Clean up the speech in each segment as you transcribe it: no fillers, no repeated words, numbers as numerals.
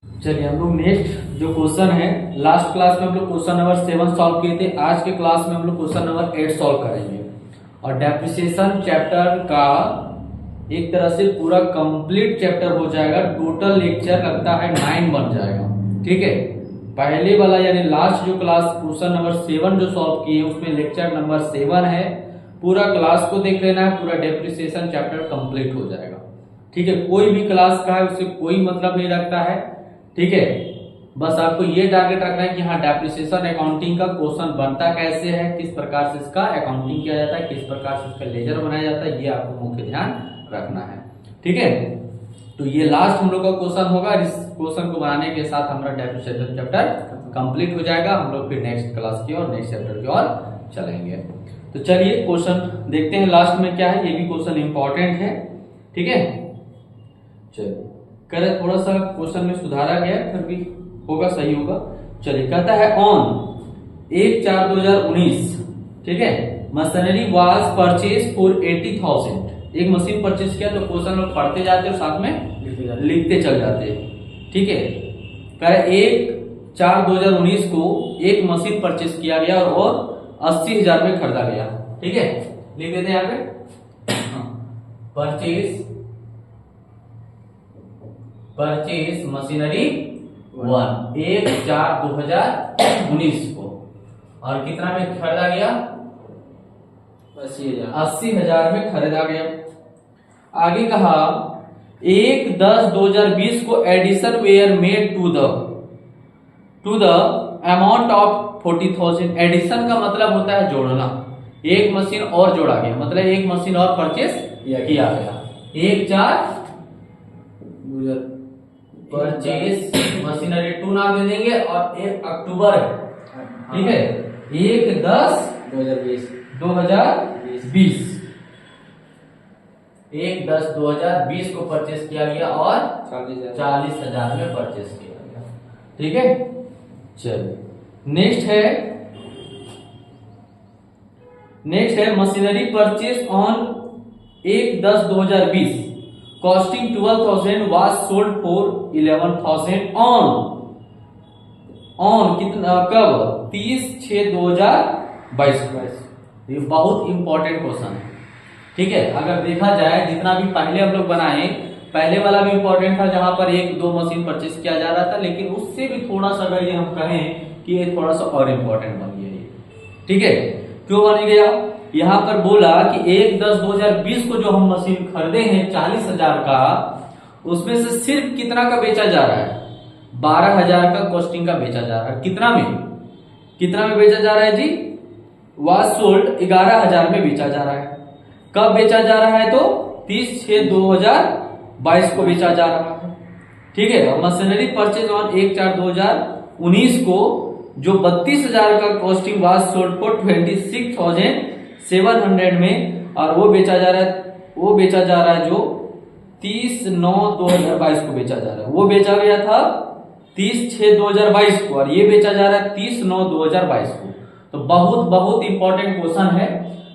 चलिए हम लोग नेक्स्ट जो क्वेश्चन है, लास्ट क्लास में हम लोग क्वेश्चन नंबर 7 सॉल्व किए थे। आज के क्लास में हम लोग क्वेश्चन नंबर 8 सॉल्व करेंगे और डेप्रिसिएशन चैप्टर का एक तरह से पूरा कंप्लीट चैप्टर हो जाएगा। टोटल लेक्चर लगता है 9 बन जाएगा। ठीक है, पहले वाला यानी लास्ट जो क्लास क्वेश्चन नंबर 7 जो सॉल्व किए उसमें लेक्चर नंबर 7 है। पूरा क्लास को देख लेना है, पूरा डेप्रिसिएशन चैप्टर कंप्लीट हो जाएगा। ठीक है, कोई भी क्लास का है उससे कोई मतलब नहीं रखता है। ठीक है, बस आपको ये टारगेट रखना है कि हाँ डेप्रिसिएशन अकाउंटिंग का क्वेश्चन बनता कैसे है, किस प्रकार से इसका अकाउंटिंग किया जाता है, किस प्रकार से इसका लेजर बनाया जाता है, ये आपको मुख्य ध्यान रखना है। ठीक है, तो ये लास्ट हम लोग का क्वेश्चन होगा। इस क्वेश्चन को बनाने के साथ हमारा डेप्रिसिएशन चैप्टर कंप्लीट हो जाएगा। हम लोग फिर नेक्स्ट क्लास की और नेक्स्ट चैप्टर की ओर चलेंगे। तो चलिए क्वेश्चन देखते हैं लास्ट में क्या है। ये भी क्वेश्चन इंपॉर्टेंट है। ठीक है, चलिए करे थोड़ा सा क्वेश्चन में सुधारा गया, फिर भी होगा, सही होगा। चलिए कहता है ऑन 1/4/2019, ठीक है, मशीनरी वाज परचेज फॉर 80,000। एक मशीन परचेज किया। तो क्वेश्चन लोग पढ़ते जाते और साथ में लिखते चल जाते। ठीक है, कह रहे 1/4/2019 को एक मशीन परचेज किया गया और 80,000 में खरीदा गया। ठीक है, लिख देते हैं यहाँ पे परचेज मशीनरी 1 1/4/2019 को, और कितना में खरीदा गया? 80,000 में खरीदा गया। आगे कहा 1/10/2020 को addition were made to the amount of 40,000। Addition का मतलब होता है जोड़ना। एक मशीन और जोड़ा गया, मतलब एक मशीन और परचेस किया गया। 1/4 परचेस मशीनरी 2 नाम दे देंगे और 1 अक्टूबर है। ठीक है, 1/10/2020 1/10/2020 को परचेस किया गया और 40,000 में परचेस किया गया। ठीक है, चलिए नेक्स्ट है machinery purchase on 1/10/2020 costing 12,000 was sold for 11,000 on कितना, कब? 30/6/2022। ये बहुत इंपॉर्टेंट क्वेश्चन है। ठीक है, अगर देखा जाए जितना भी पहले हम लोग बनाए, पहले वाला भी इंपॉर्टेंट था जहां पर 1-2 मशीन परचेस किया जा रहा था, लेकिन उससे भी थोड़ा सा अगर ये हम कहें कि ये थोड़ा सा और इंपॉर्टेंट बन गया ये। ठीक है, क्यों बन गया? यहां पर बोला कि 1/10/2020 को जो हम मशीन खरीदे हैं 40,000 का, उसमें से सिर्फ कितना का बेचा जा रहा है? 12,000 का कॉस्टिंग का बेचा जा रहा है। कितना में बेचा जा रहा है जी? वाज सोल्ड 11,000 में बेचा जा रहा है। कब बेचा जा रहा है? तो 30/6/2022 को बेचा जा रहा है। ठीक है, और मशीनरी परचेज ऑन 1/4/2019 को जो 32,000 का कॉस्टिंग वाज सोल्ड फॉर 26,700 में, और वो बेचा जा रहा है जो 30/9/2022 को बेचा जा रहा है। वो बेचा गया था 30/6/2022 को, और ये बेचा जा रहा है 30/9/2022 को। तो बहुत इंपॉर्टेंट क्वेश्चन है।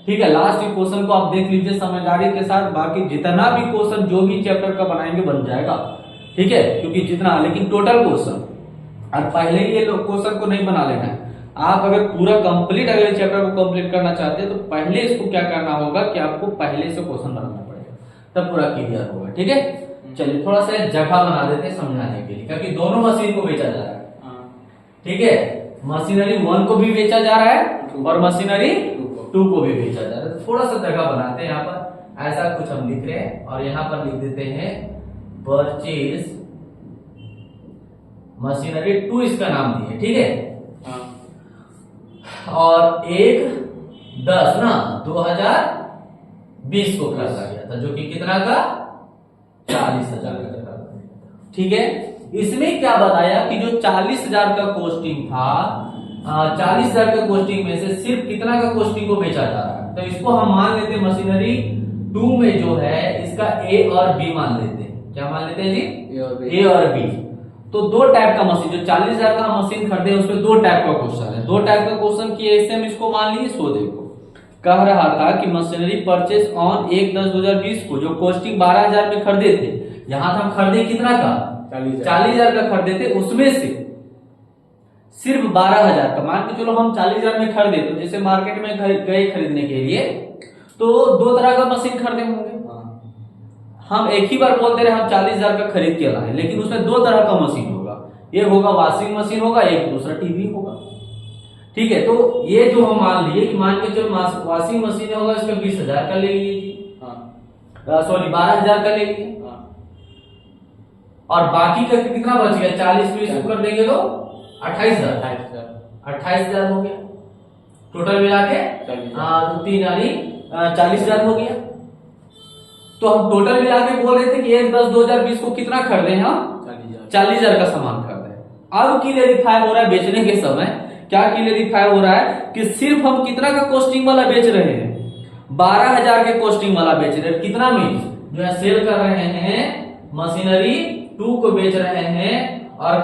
ठीक है, लास्ट क्वेश्चन को आप देख लीजिए समझदारी के साथ। बाकी जितना भी क्वेश्चन जो भी चैप्टर का बनाएंगे बन जाएगा। ठीक है, क्योंकि जितना, लेकिन टोटल क्वेश्चन, और पहले ही ये क्वेश्चन को नहीं बना लेना है। आप अगर पूरा कंप्लीट अगले चैप्टर को कंप्लीट करना चाहते हैं तो पहले इसको क्या करना होगा कि आपको पहले से क्वेश्चन बनाना पड़ेगा, तब पूरा क्लियर होगा। ठीक है, चलिए थोड़ा सा जगह बना देते हैं समझाने के लिए, क्योंकि दोनों मशीन को बेचा जा रहा है। ठीक है, मशीनरी 1 को भी बेचा जा रहा है और मशीनरी 2 को भी बेचा जा रहा है। थोड़ा सा जगह बनाते हैं यहाँ पर, ऐसा कुछ हम लिख रहे हैं और यहाँ पर लिख देते हैं परचेज मशीनरी 2 इसका नाम दिए। ठीक है, और 1/10/2020 को खरीदा गया था, जो कि कितना का? 40,000 का। ठीक है, इसमें क्या बताया कि जो 40,000 का कॉस्टिंग था, 40,000 का कॉस्टिंग में से सिर्फ कितना का कॉस्टिंग को बेचा जा रहा है? तो इसको हम मान लेते हैं मशीनरी 2 में जो है इसका ए और बी मान लेते हैं। क्या मान लेते हैं जी? ए और बी। तो 2 टाइप का मशीन, जो 40,000 का मशीन खरीदे उसमें 2 टाइप का क्वेश्चन है। 2 टाइप का क्वेश्चन की ऐसे हम इसको मान लीजिए। सो देखो, कह रहा था कि मशीनरी परचेस ऑन 1/10/2020 को जो कॉस्टिंग 12,000 में खरीदे थे, यहां हम खरीदे कितना का? 40,000 का खरीदे थे, उसमें से सिर्फ 12,000 का, मान के चलो हम 40,000 में खरीदे, तो जैसे मार्केट में गए खरीदने के लिए तो दो तरह का मशीन खरीदे होंगे। हम एक ही बार बोलते रहे हम 40,000 का खरीद के लाए, लेकिन उसमें दो तरह का मशीन होगा, एक होगा वॉशिंग मशीन होगा, एक दूसरा टीवी होगा। ठीक है, तो ये जो हम मान लिए कि मान के चलो वॉशिंग मशीन होगा, इसका 20,000 का ले लिए जी, सॉरी 12,000 का ले लिए, और बाकी का कितना बच गया, 40 में इसको कर देंगे तो 28,000 हो गया टोटल मिला के। तो 3 यानी 40,000 हो गया। तो हम टोटल मिला के बोल रहे थे कि 1/10/2020 को कितना खरीदे हम, 40,000 का सामान खरीदे। अब क्लियरिफाई हो रहा है बेचने के समय, क्या क्लियरिफाई हो रहा है कि सिर्फ हम कितना का कॉस्टिंग वाला बेच रहे हैं, 12,000 के कॉस्टिंग वाला बेच रहे हैं। कितना में जो है सेल कर रहे हैं, मशीनरी 2 को बेच रहे हैं, और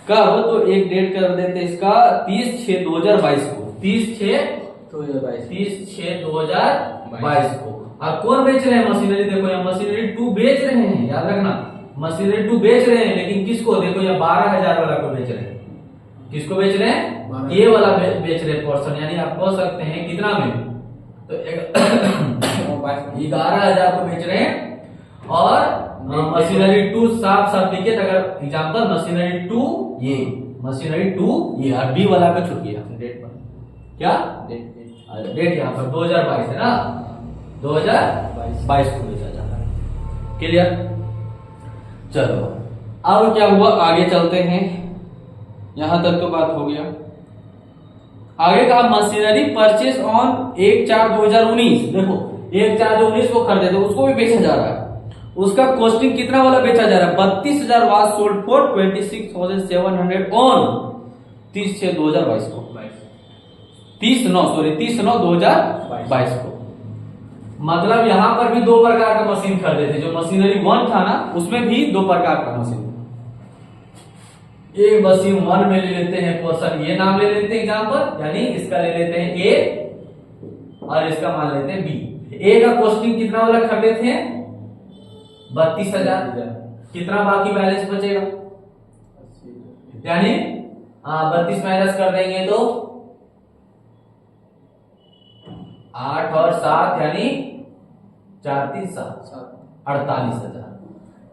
कब तो एक डेट कर देते इसका 30/6/2022 को, 30/6/2022 को। और कौन बेच रहे हैं मशीनरी, देखो यहाँ मशीनरी 2 बेच रहे हैं, याद रखना मशीनरी 2 बेच रहे हैं, लेकिन किसको, देखो यहाँ 12,000 वाला को बेच रहे हैं, किसको बेच रहे हैं, ये वाला बेच रहे पोर्शन, यानी आप कह सकते हैं कितना में, तो 11,000 को बेच रहे हैं। और मशीनरी 2 साफ साफ लिखे, अगर एग्जांपल मशीनरी 2 ये, मशीनरी 2 ये, और बी वाला का छुट गया डेट पर, क्या डेट यहाँ पर 2022 है ना, 2022 को बेचा जाता है। क्लियर, चलो अब क्या हुआ, आगे चलते हैं, यहां तक तो बात हो गया। आगे कहा मशीनरी परचेस ऑन 1/4/2019, देखो 1/4/2019 को खरीदे थे, उसको भी बेचा जा रहा है, उसका कॉस्टिंग कितना वाला बेचा जा रहा है, 32,000 वाज सोल्ड फॉर 26,700 ऑन 30/6/2022 को, 30/9/2022 को। मतलब यहां पर भी 2 प्रकार का मशीन खरीदे थे, जो मशीनरी 1 था ना, उसमें भी 2 प्रकार का मशीन, एक मशीन 1 में ले लेते हैं पोर्शन, ये नाम ले लेते हैं एग्जांपल, यानी इसका ले लेते हैं ए और इसका मान लेते हैं बी। ए का कॉस्टिंग कितना वाला खरीदे थे, 32,000, कितना बाकी बैलेंस बचेगा, यानी 32 माइनस कर देंगे तो 8 और 7 यानी 4 3 7 48,000,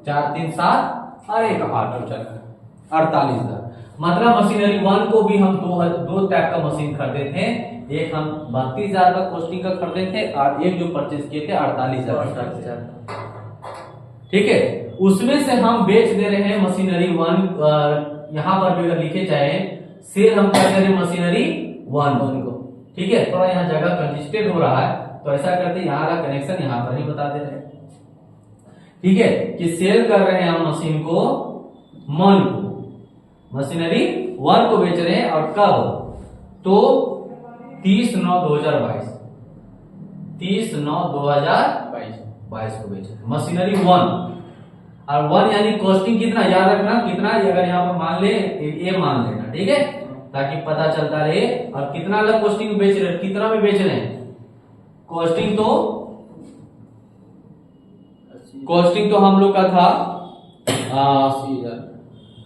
4 3 7 और 1 8 और 48,000। मतलब मशीनरी 1 को भी हम दो टाइप का मशीन खरीदे थे, एक हम 32,000 का कॉस्टिंग का खरीदे थे, और एक जो परचेज किए थे 48,000। ठीक है, उसमें से हम बेच दे रहे हैं मशीनरी 1, यहां पर भी अगर लिखे जाए सेल हम कर दे रहे मशीनरी 1 को। ठीक है, थोड़ा यहाँ जगह कंजेस्टेड हो रहा है, तो ऐसा करते यहाँ का कनेक्शन यहाँ पर ही बता दे रहे हैं। ठीक है, कि सेल कर रहे हैं हम मशीन को 1 को, मशीनरी 1 को बेच रहे हैं, और कब, तो 30/9/2022, 30/9/2022 को बेच रहे हैं मशीनरी 1। और 1 यानी कॉस्टिंग कितना, याद रखना कितना, अगर यहाँ पर मान ले ये मान लेना, ठीक है, ताकि पता चलता रहे। और कितना अलग कॉस्टिंग बेच रहे हैं, कितना में बेच रहे हैं, कॉस्टिंग तो हम लोग का था 80,000,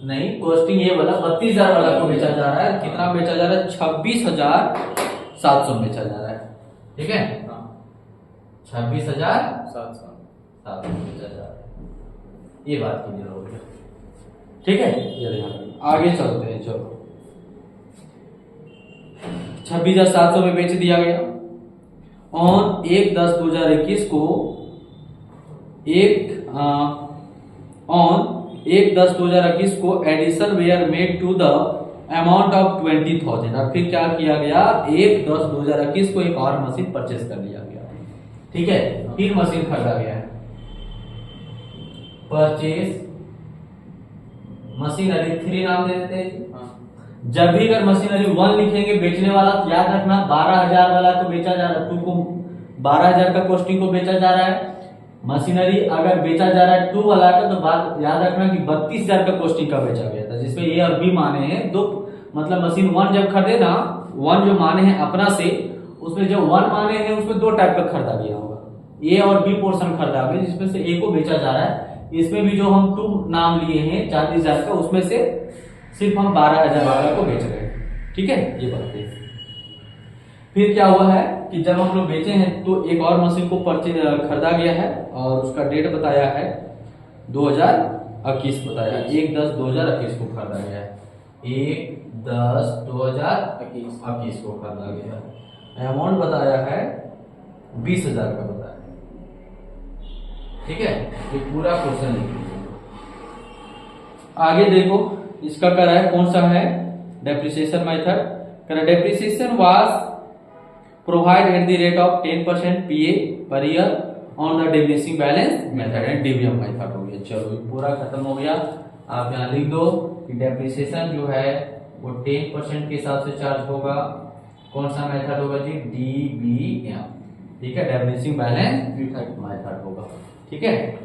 नहीं कॉस्टिंग ये वाला 32,000 वाला को बेचा जा रहा है, कितना बेचा जा रहा है, 26,700 बेचा जा रहा है। ठीक है, 26,700 बेचा जा रहा है, ये बात क्लियर हो गई। ठीक है, आगे चलते हैं, चलो 26,700 में बेच दिया गया। ऑन 1/10/2021 को ऑन 1/10/2021 को addition were made to the amount of 20,000। और फिर क्या किया गया, 1/10/2021 को एक और मशीन परचेस कर लिया गया। ठीक है, फिर मशीन खरीदा गया है, परचेस मशीनरी 3 नाम दे देते हैं। जब भी अगर मशीनरी 1 लिखेंगे बेचने वाला, तो याद रखना 12,000 वाला को बेचा जा रहा है, 2 को 12,000 का कॉस्टिंग को बेचा जा रहा है। मशीनरी अगर बेचा जा रहा है 2 वाला का, तो बात याद रखना कि 32,000 का कॉस्टिंग का बेचा गया था, जिसमें ए और बी माने हैं दो। मतलब मशीन 1 जब खरीदे ना, 1 जो माने हैं अपना से, उसमें जो 1 माने हैं उसमें 2 टाइप का खरीदा गया होगा, ए और बी पोर्शन खरीदा गया, जिसमें से ए को बेचा जा रहा है, इसमें भी जो हम 2 नाम लिए हैं 40,000 का, उसमें से सिर्फ हम 12,000 वाला को बेच रहे हैं। ठीक है, ये बात है। फिर क्या हुआ है कि जब हम लोग बेचे हैं तो एक और मशीन को खरीदा गया है और उसका डेट बताया है 2021 बताया है, 1/10/2021 को खरीदा गया है, 1/10/2021 को खरीदा गया है। अमाउंट बताया है 20,000 का बताया है। ठीक है, ये पूरा क्वेश्चन लिख लीजिए। आगे देखो इसका कह रहा है कौन सा है डेप्रिसिएशन मेथड। कह रहा है depreciation was provide at the rate of 10% PA per year on the diminishing balance method and DVM method हो गया। चलो ये पूरा खत्म हो गया। आप यहाँ लिख दो कि डेप्रिसिएशन जो है वो 10% के हिसाब से चार्ज होगा। कौन सा मेथड होगा जी? DBM। ठीक है, डिमिनिशिंग बैलेंस मेथड होगा। ठीक है,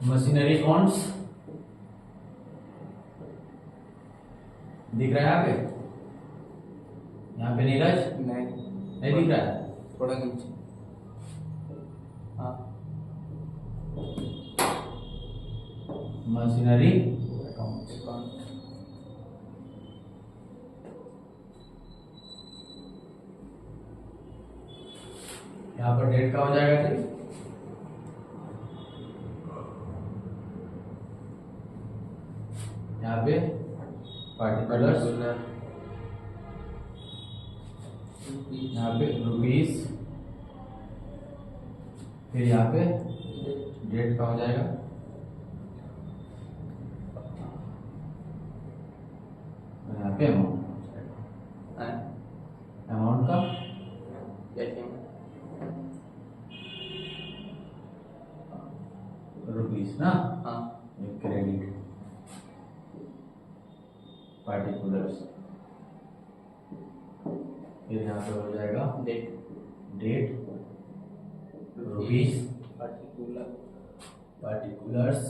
मशीनरी फंड्स दिख रहा है यहाँ पे नीरज? नहीं दिख रहा है, थोड़ा नीचे। हाँ, मशीनरी यहाँ पर डेट का हो जाएगा जी, यहाँ पे पार्टिकुलर्स, यहाँ पे रुपीस, फिर यहाँ पे डेट का हो जाएगा, यहाँ पे अमाउंट का रुपीस ना। हाँ, क्रेडिट पार्टिकुलर्स, फिर यहाँ पे हो जाएगा डेट रुपीस पार्टिकुलर्स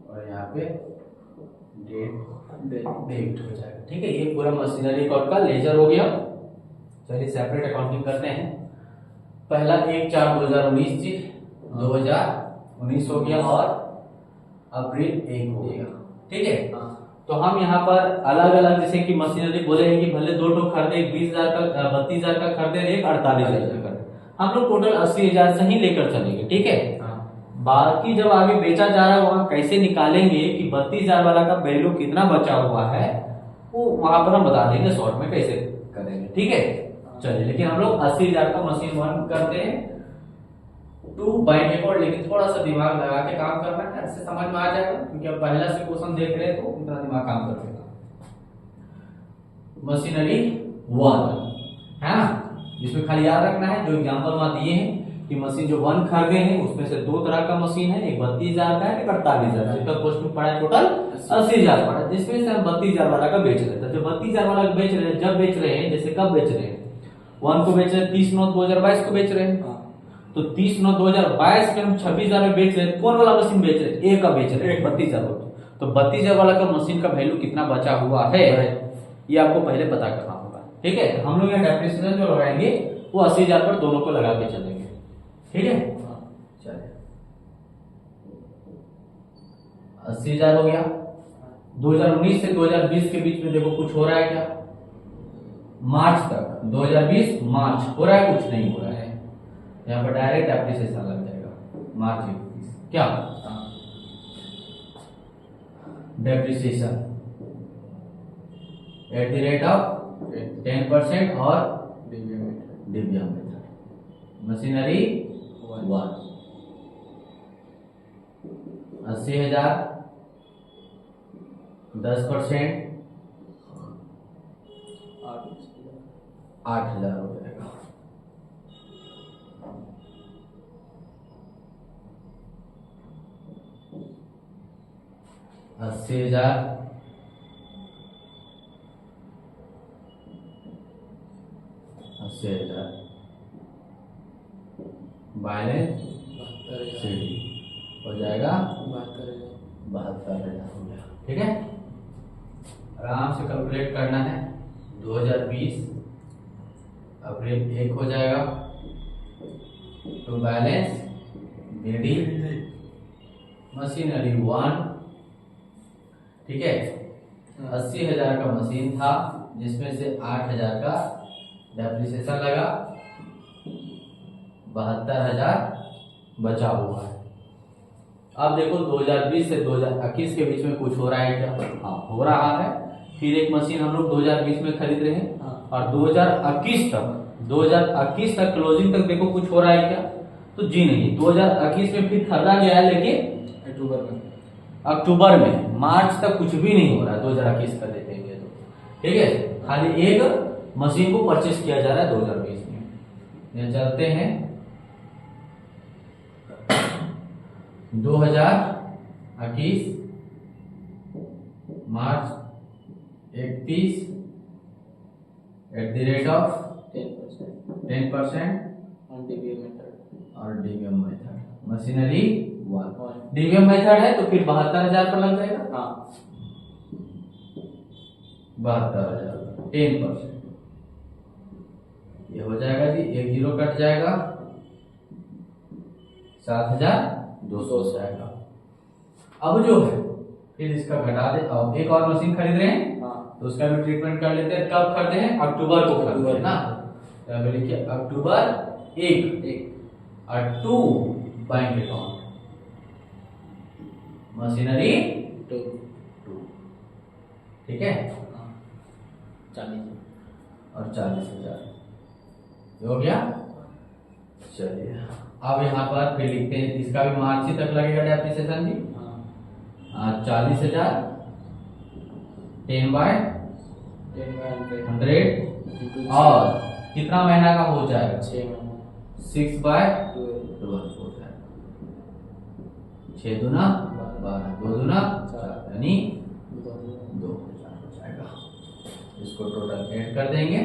और यहाँ पे डेट हो जाएगा। ठीक है, ये पूरा मशीनरी अकाउंट का लेजर हो गया। चलिए सेपरेट अकाउंटिंग करते हैं। पहला 1/4/2019 जी, 2019 हो गया और अप्रैल 1 हो गया। ठीक है, तो हम यहाँ पर अलग अलग जैसे कि मशीनरी बोले हैं कि भले 2 ठो खरीदे, 20,000 का 32,000 का खरीदे, एक 48,000 का खरीदे, हम लोग टोटल 80,000 से ही लेकर चलेंगे। ठीक है, बाकी जब आगे बेचा जा रहा है वहां कैसे निकालेंगे कि 32,000 वाला का वैल्यू कितना बचा हुआ है, वो वहां पर हम बता देंगे शॉर्ट में कैसे करेंगे। ठीक है, चलिए, लेकिन हम लोग 80,000 का मशीन 1 करते हैं 2 बाय डिफॉल्ट, लेकिन थोड़ा सा दिमाग लगा के काम करना है, ऐसे समझ में आ जाएगा क्योंकि अब पहला से क्वेश्चन देख रहे हैं तो इतना दिमाग काम कर देगा। मशीनरी 1 है ना, जिसमें खाली याद रखना है जो एग्जांपल वहां दिए हैं कि मशीन जो 1 खरीदे हैं उसमें से 2 तरह का मशीन है, एक 32,000 का है, एक 48,000 का। इसका कॉस्ट में पड़ा है टोटल 80,000 पड़ा, जिसमें से हम 32,000 वाला का बेच रहे थे। जब 32,000 वाला बेच रहे हैं, जब बेच रहे हैं, जैसे कब बेच रहे हैं, 1 को बेच रहे हैं 30/9/2022 को बेच रहे हैं, तो 30/9/2022 के हम 26,000 में बेच रहे हैं। कौन वाला मशीन बेच रहे हैं? ए का बेच रहे हैं, 32,000। तो 32,000 वाला का मशीन का वैल्यू कितना बचा हुआ है ये आपको पहले पता करना होगा। ठीक है, हम लोग यहाँ डेप्रिसिएशन जो लगाएंगे वो 80,000 पर दोनों को लगा के चलेंगे। ठीक है, चलिए 80,000 हो गया। 2019 से 2020 के बीच में देखो कुछ हो रहा है क्या? मार्च तक 2020 मार्च हो रहा है, कुछ नहीं हो रहा है। यहाँ पर डायरेक्ट एप्रिसिएशन लग जाएगा मार्च 21। क्या depreciation eight the rate of 10% और डिविएम मेथड। मशीनरी 1 80,000 10% 8,000 हो जाएगा। अस्सी 80,000 बैलेंस सीडी हो जाएगा 72,000 हो गया। ठीक है, आराम से कैलकुलेट करना है। 2020 अप्रैल 1 हो जाएगा। To balance BD machinery 1। ठीक है, 80,000 का मशीन था जिसमें से 8,000 का डेप्रिसिएशन लगा, 72,000 बचा हुआ है। अब देखो 2020 से 2021 के बीच में कुछ हो रहा है क्या? हाँ, हो रहा है। फिर एक मशीन हम लोग 2020 में खरीद रहे हैं और 2021 तक क्लोजिंग तक देखो कुछ हो रहा है क्या? तो जी नहीं। 2021 में फिर खरीदा गया है, लेकिन अक्टूबर में, मार्च तक कुछ भी नहीं हो रहा है 2021 का देखेंगे तो। ठीक है, खाली एक मशीन को परचेस किया जा रहा है 2020 में। ये चलते हैं 2021 मार्च 31 10% और DVM method machinery 1। DVM method है तो फिर 72,000 पर लग जाएगा। हाँ, 72,000 10%। ये हो जाएगा जी, एक जीरो कट जाएगा, 7,200 हो जाएगा। अब जो है फिर इसका घटा दे। अब एक और मशीन खरीद रहे हैं तो उसका भी ट्रीटमेंट कर लेते हैं। कब खरीदे हैं? अक्टूबर को खरीदे हैं ना। तो लिखिए अक्टूबर 1 और 2 बैंक अकाउंट मशीनरी 2। ठीक है, 40 और 40,000 हो गया। चलिए अब यहाँ पर फिर लिखते हैं, इसका भी मार्च ही तक लगेगा डेप्रिसिएशन जी। 40,000 10/100 और कितना महीना का हो जाएगा? 6/12 हो जाएगा। 6 दूना 12, 2 दूना 4, यानी 2,000 हो जाएगा। इसको टोटल ऐड कर देंगे।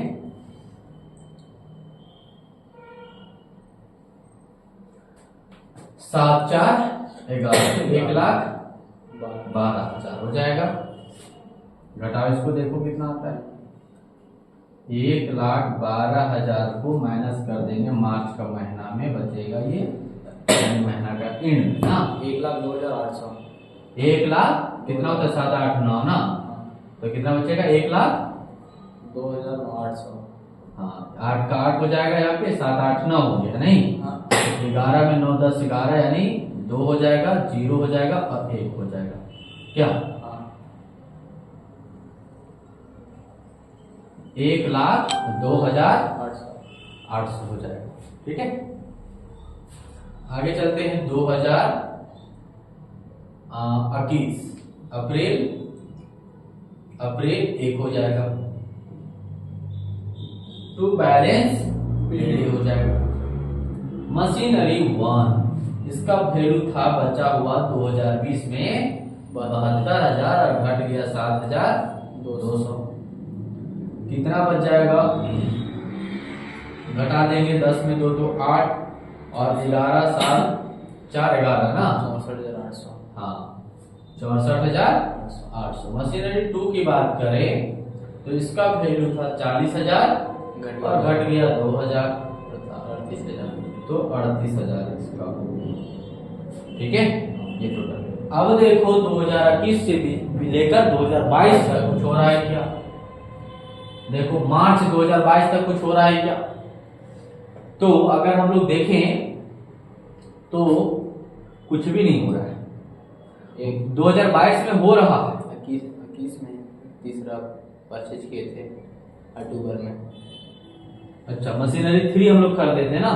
7 4 11, 1,12,000 हो जाएगा। घटाओ इसको, देखो कितना आता है। 1,12,000 को माइनस कर देंगे मार्च का महीना में, बचेगा ये महीना का एंड ना 1,02,800। 1,00,000 कितना होता है? 7 8 9 ना, तो कितना बचेगा? 1,02,800। हाँ, 8 का 8 हो जाएगा, यहाँ पे 7 8 9 हो गया नहीं। 11 में 9 10 11, यानी 2 हो जाएगा, 0 हो जाएगा और 1 हो जाएगा। क्या? 1,02,800 हो जाएगा। ठीक है, आगे चलते हैं 2021 अप्रैल 1 हो जाएगा। टू बैलेंस BD हो जाएगा। मशीनरी 1, इसका वैल्यू था बचा हुआ 2020 में 72,000 और घट गया 7,200। कितना बच जाएगा? घटा देंगे, 10 में 2 तो 8 और 11 7 4 11 ना 64,800। हाँ, 64,800। मशीनरी 2 की बात करें तो इसका वैल्यू था 40,000 और घट गया 2,000, 38,000, तो 38,000 इसका। ठीक है, ये टोटल। अब देखो 2021 से लेकर 2022 तक कुछ हो रहा है क्या? देखो मार्च 2022 तक कुछ हो रहा है क्या? तो अगर हम लोग देखें तो कुछ भी नहीं हो रहा है। 2022 में हो रहा है। 21 में तीसरा परचेज किए थे अक्टूबर में। अच्छा, मशीनरी 3 हम लोग कर देते हैं ना।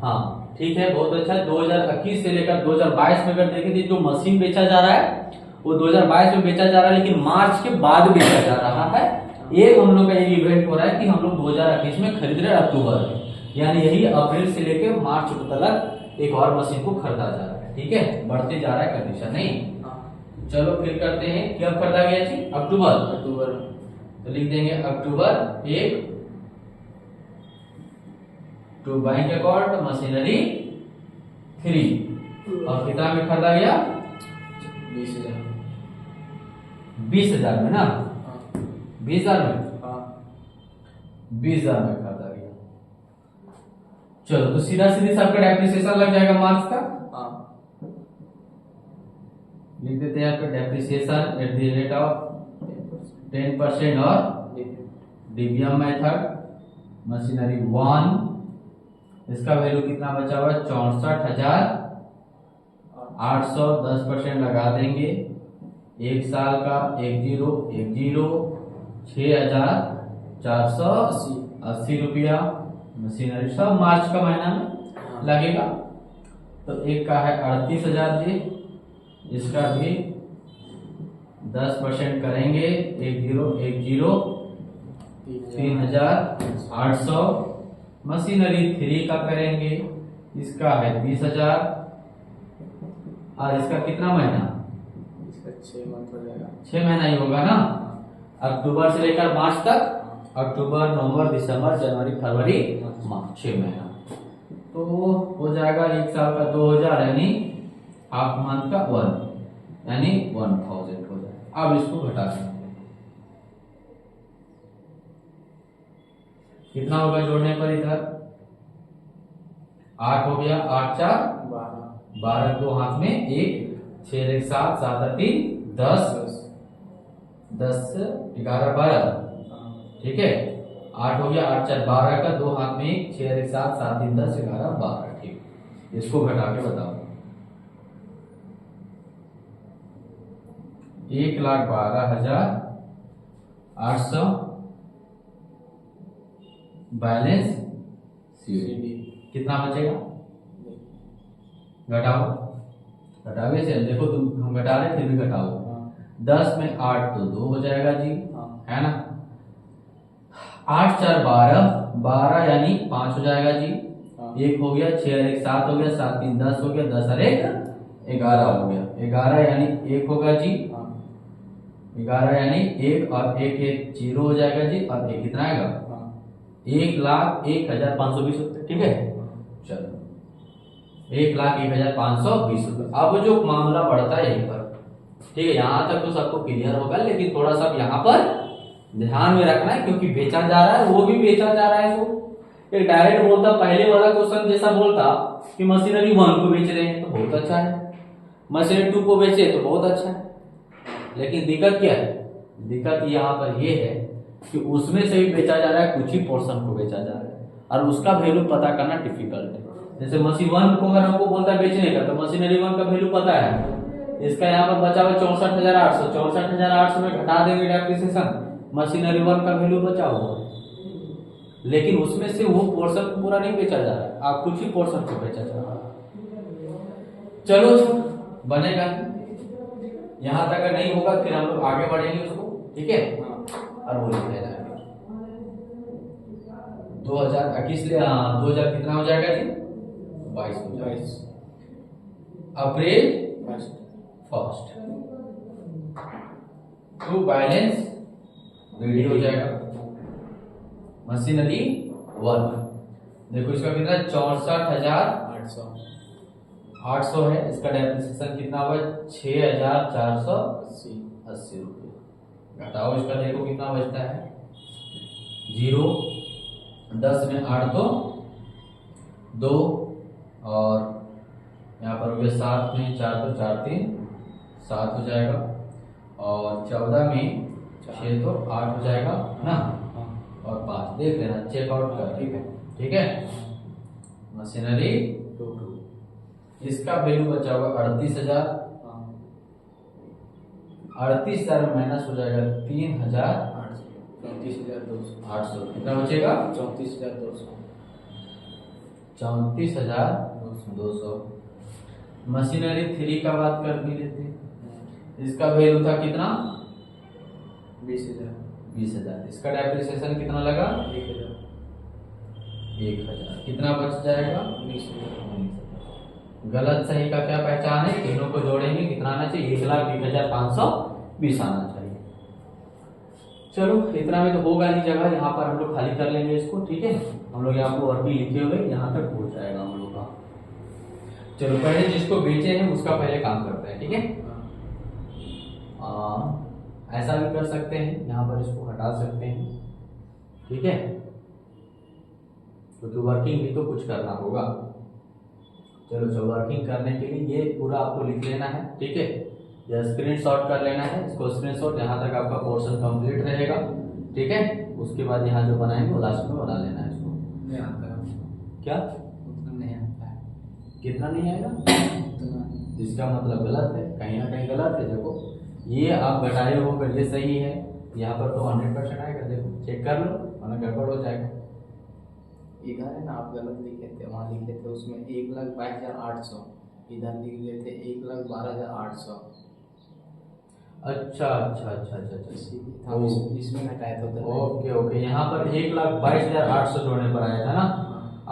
हाँ ठीक है, बहुत अच्छा। 2021 से लेकर 2022 में अगर देखें तो जो मशीन बेचा जा रहा है वो 2022 में बेचा जा रहा है, लेकिन मार्च के बाद बेचा जा रहा है। एक हम लोग का ये इवेंट हो रहा है कि हम लोग 2021 में खरीद रहे हैं अक्टूबर में, यानी यही अप्रैल से लेकर मार्च तक एक और मशीन को खरीदा जा रहा है। ठीक है, बढ़ते जा रहा है कंडीशन नहीं। चलो फिर करते हैं, कब खरीदा गया जी? अक्टूबर। तो लिख देंगे अक्टूबर 1 टू बैंक अकाउंट मशीनरी 3 और कितना में खरीदा गया? 20,000 में ना। 20,000 में 20,000 में खरीदा गया। चलो तो सीधा सीधी सबका डेप्रिसिएशन लग जाएगा मार्क्स का। हाँ लिख देते हैं आपका depreciation eight the rate of 10% और डिबियम मेथड मशीनरी 1, इसका वैल्यू कितना बचा हुआ है 64,800, 10% लगा देंगे। एक साल का 6,480 रुपया मशीनरी, सब मार्च का महीना में लगेगा। तो एक का है 38,000 जी, इसका भी 10% करेंगे 3,800। मशीनरी 3 का करेंगे, इसका है 20,000 और इसका कितना महीना, इसका 6 मंथ हो जाएगा, 6 महीना ही होगा ना, अक्टूबर से लेकर मार्च तक, अक्टूबर नवंबर दिसंबर जनवरी फरवरी मार्च, 6 महीना। तो हो जाएगा एक साल का 2,000 यानी हाफ मंथ का 1 यानी 1,000 हो जाएगा। अब इसको घटा देंगे, कितना होगा जोड़ने पर इधर 8 हो गया, 8 4 12, 2 हाथ में 1, 6 1 7, 7 3 10, 10 11 12, ठीक है 8 हो गया, 8 4 12 का 2 हाथ में 1, 6 1 7, 7 3 10 11 12, ठीक। इसको घटा के बताओ 1,12,800 बैलेंस सीडी कितना बचेगा, घटाओ, घटावे से देखो तुम, हम घटा रहे फिर भी घटाओ। 10 में 8 तो 2 हो जाएगा जी, है ना। 8 4 12, 12 यानी 5 हो जाएगा जी, 1 हो गया, 6 1 7 हो गया, 7 3 10 हो गया, 10 और 1 11 हो गया, 11 यानी 1 होगा जी, 11 यानी 1 और 1 1 0 हो जाएगा जी, और 1 कितना आएगा 1,01,520 रुपये, ठीक है। चलो 1,01,520 रुपये। अब जो मामला बढ़ता है यहीं पर, ठीक है, यहाँ तक तो सबको क्लियर होगा, लेकिन थोड़ा सा यहाँ पर ध्यान में रखना है, क्योंकि बेचा जा रहा है, वो भी बेचा जा रहा है। इसको एक डायरेक्ट बोलता, पहले वाला क्वेश्चन जैसा बोलता कि मशीनरी 1 को बेच रहे हैं तो बहुत अच्छा है, मशीनरी 2 को बेचे तो बहुत अच्छा है, लेकिन दिक्कत क्या है, दिक्कत यहाँ पर ये है कि उसमें से भी बेचा जा रहा है, कुछ ही पोर्शन को बेचा जा रहा है, और उसका वैल्यू पता करना डिफिकल्ट है। जैसे मशीन 1 को अगर हमको बोलता है बेचने का, तो मशीनरी 1 का वैल्यू पता है, इसका यहाँ पर बचा हुआ 64,800, 64,800 में घटा देंगे डेप्रिसिएशन, मशीनरी 1 का वैल्यू बचा हुआ, लेकिन उसमें से वो पोर्शन को पूरा नहीं बेचा जा रहा है, आप कुछ ही पोर्शन को बेचा जा रहा है। चलो बनेगा, यहाँ तक अगर नहीं होगा फिर हम लोग आगे बढ़ेंगे उसको, ठीक है। और वो लिख लेना है 2000 किसलिए, 2000 कितना हो जाएगा जी 22 हो जाएगा, अप्रैल 1 टू बैलेंस वीडियो हो जाएगा मशीनरी 1। देखो इसका कितना 64,800 है, इसका डेप्रिसिएशन कितना हुआ 6,480 रुपये। घटाओ इसका, देखो कितना बचता है 0, 10 में 8 तो 2, और यहाँ पर हो गया 7 में 4 तो 4 3 7 हो जाएगा, और 14 में 6 तो 8 हो जाएगा ना, और 5 देख लेना, चेकआउट कर, ठीक है। मशीनरी 2, इसका वैल्यू बचा हुआ 38,000, 38,000 माइनस हो जाएगा 3,800, 34,200, कितना बचेगा 34,200। मशीनरी 3 का बात कर भी लेते हैं, इसका वैल्यू था कितना 20,000, इसका डेप्रिसिएशन कितना लगा 1,000, कितना बच जाएगा 19,000। गलत सही का क्या पहचान है, तीनों को जोड़ेंगे कितना आना चाहिए 1,01,520 आना चाहिए। चलो इतना में तो होगा नहीं, जगह यहाँ पर हम लोग खाली कर लेंगे इसको, ठीक है। हम लोग यहाँ पर और भी लिखे हुए यहाँ तक हो जाएगा हम लोग का। चलो पहले जिसको बेचे हैं उसका पहले काम करते हैं, ठीक है। ऐसा भी कर सकते हैं, यहाँ पर इसको हटा सकते हैं, ठीक है। क्योंकि वर्किंग भी तो कुछ करना होगा। चलो वर्किंग करने के लिए ये पूरा आपको लिख लेना है, ठीक है, या स्क्रीनशॉट कर लेना है इसको, स्क्रीनशॉट, यहाँ तक आपका पोर्शन कंप्लीट रहेगा, ठीक है। उसके बाद यहाँ जो बनाएंगे वो लास्ट में बना लेना है इसको। नहीं आता है। क्या उतना नहीं आता है। कितना नहीं आएगा? उतना इसका मतलब गलत है, कहीं ना कहीं गलत है। देखो ये आप घटाए हो कर ये सही है, यहाँ पर तो 100% आएगा। देखो चेक कर लो वरना गड़बड़ हो जाएगा। इधर है ना, आप गलत लिखे थे, वहाँ लिखे थे उसमें 1,22,800, इधर लिख लेते 1,12,800। अच्छा अच्छा अच्छा अच्छा अच्छा, इसमें घटाया था उधर। ओके ओके, यहाँ पर 1,22,800 जोड़ने पर आया था ना।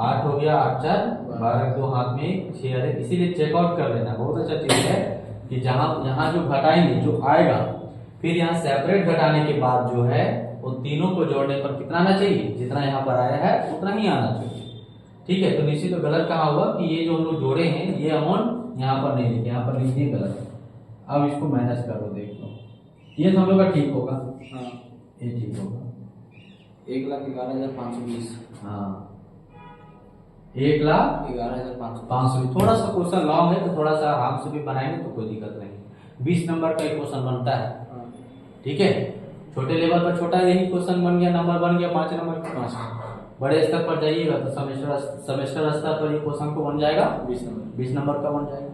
8 हो गया, 8 4 12, 2 हाथ में 6 है, इसीलिए चेकआउट कर लेना। बहुत अच्छा चीज है कि जहाँ यहाँ जो घटाएंगे जो आएगा, फिर यहाँ सेपरेट घटाने के बाद जो है वो तीनों को जोड़ने पर कितना आना चाहिए, जितना यहाँ पर आया है उतना ही आना चाहिए, ठीक है। तो निश्चित तो गलत कहा हुआ कि ये जो हम लोग जोड़े हैं ये अमाउंट यहाँ पर नहीं लिखे, यहाँ पर लिख दिए गलत। अब इसको मैनेज करो, देख लो ये तो हम लोग का ठीक होगा। हाँ ये ठीक होगा। 1,11,520। हाँ 1,11,520। थोड़ा सा क्वेश्चन लॉन्ग है तो थोड़ा सा आराम से भी बनाएंगे तो कोई दिक्कत नहीं। 20 नंबर का एक क्वेश्चन बनता है, ठीक है। छोटे लेवल पर छोटा यही क्वेश्चन बन गया, नंबर बन गया 5 नंबर का। 5 बड़े स्तर पर जाइएगा तो सेमेस्टर स्तर पर ये क्वेश्चन को बन जाएगा 20 नंबर का बन जाएगा।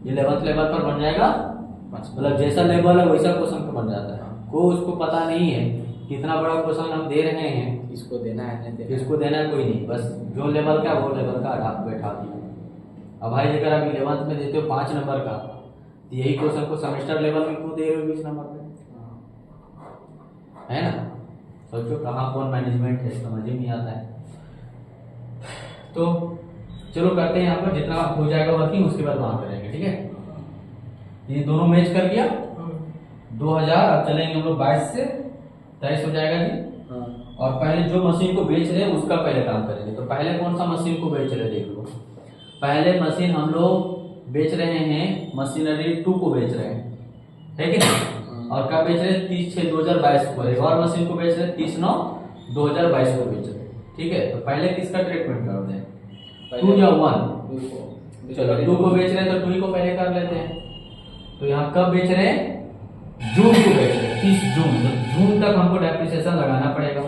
ये 11th लेवल पर बन जाएगा, मतलब जैसा लेवल है वैसा क्वेश्चन को बन जाता है। कोई उसको पता नहीं है कितना बड़ा क्वेश्चन हम दे रहे हैं, इसको देना है इसको देना है कोई नहीं, बस जो लेवल का वो लेवल का बैठा दिया। अब भाई अगर आप 11th में देते हो 5 नंबर का, तो यही क्वेश्चन को सेमेस्टर लेवल में क्यों दे रहे हो 20 नंबर पे, है ना। सोचो कहाँ कौन मैनेजमेंट है, समझ ही नहीं आता है। तो चलो करते हैं यहाँ पर, जितना हो जाएगा वर्किंग उसके बाद वहां करेंगे, ठीक है। ये दोनों मैच कर दिया 2000। अब चलेंगे हम लोग 22 से 23 हो जाएगा जी। और पहले जो मशीन को बेच रहे हैं उसका पहले काम करेंगे। तो पहले कौन सा मशीन को बेच रहे हैं देख लो। पहले मशीन हम लोग बेच रहे हैं, मशीनरी 2 को बेच रहे हैं, है कि नहीं। और क्या बेच रहे हैं 30/6/2022 को। एक और मशीन को बेच रहे हैं 30/9/2022 को बेच रहे हैं, ठीक है। तो पहले किसका ट्रीटमेंट कर दें, 2 या 1? चलो 2 को बेच रहे हैं तो 2 को पहले कर लेते हैं। तो यहाँ कब बेच रहे हैं, जून को बेच रहे हैं, 30 जून। तो जून तक हमको डेप्रिसिएशन लगाना पड़ेगा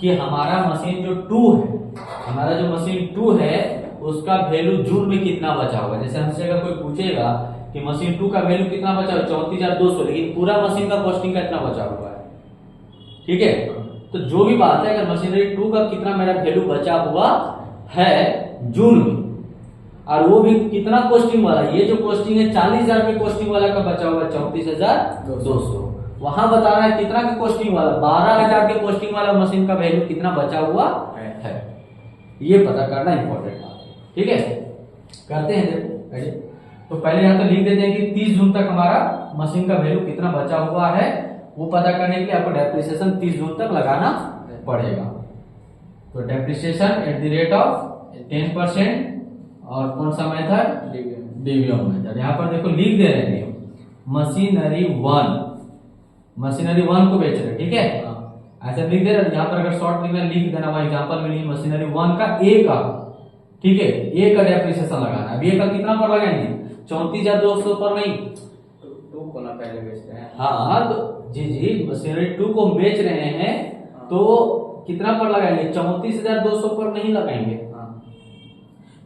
कि हमारा मशीन जो 2 है, हमारा जो मशीन 2 है उसका वैल्यू जून में कितना बचा होगा। जैसे हमसे अगर कोई पूछेगा कि मशीन 2 का वैल्यू कितना बचा है 34,200, लेकिन पूरा मशीन का कॉस्टिंग का इतना बचा हुआ है, ठीक है। तो जो भी बात है, अगर मशीनरी 2 का कितना मेरा वैल्यू बचा हुआ है जून में, और वो भी कितना कॉस्टिंग वाला, ये जो कॉस्टिंग है 40,000 के कॉस्टिंग वाला का बचा हुआ 34,200। वहां बता रहा है कितना के कॉस्टिंग वाला, 12,000 के कॉस्टिंग वाला मशीन का वैल्यू कितना बचा हुआ है। ये पता करना इंपॉर्टेंट बात है, ठीक है। करते हैं, देखो तो पहले यहाँ तो लिख देते हैं कि 30 जून तक हमारा मशीन का वैल्यू कितना बचा हुआ है, वो पता करने के लिए आपको डेप्रिसिएशन 30 जून तक लगाना पड़ेगा। तो depreciation eight the rate of 10%। और कौन सा मेथड, डिविजन मेथड। यहाँ पर देखो लिख दे रहे हैं मशीनरी 1, मशीनरी 1 को बेच रहे, ठीक है। ऐसे लिख दे रहे, यहाँ पर अगर शॉर्ट लिखना लिख देना, वहां एग्जांपल में लिए मशीनरी 1 का ए का, ठीक है, ए का डेप्रिसिएशन लगाना है। अब ए का कितना पर लगाएंगे, 34,200 पर नहीं, 2 को ना पहले बेच रहे हैं। हाँ तो जी मशीनरी 2 को बेच रहे हैं तो कितना पर लगाएंगे, 34,200 पर नहीं लगाएंगे।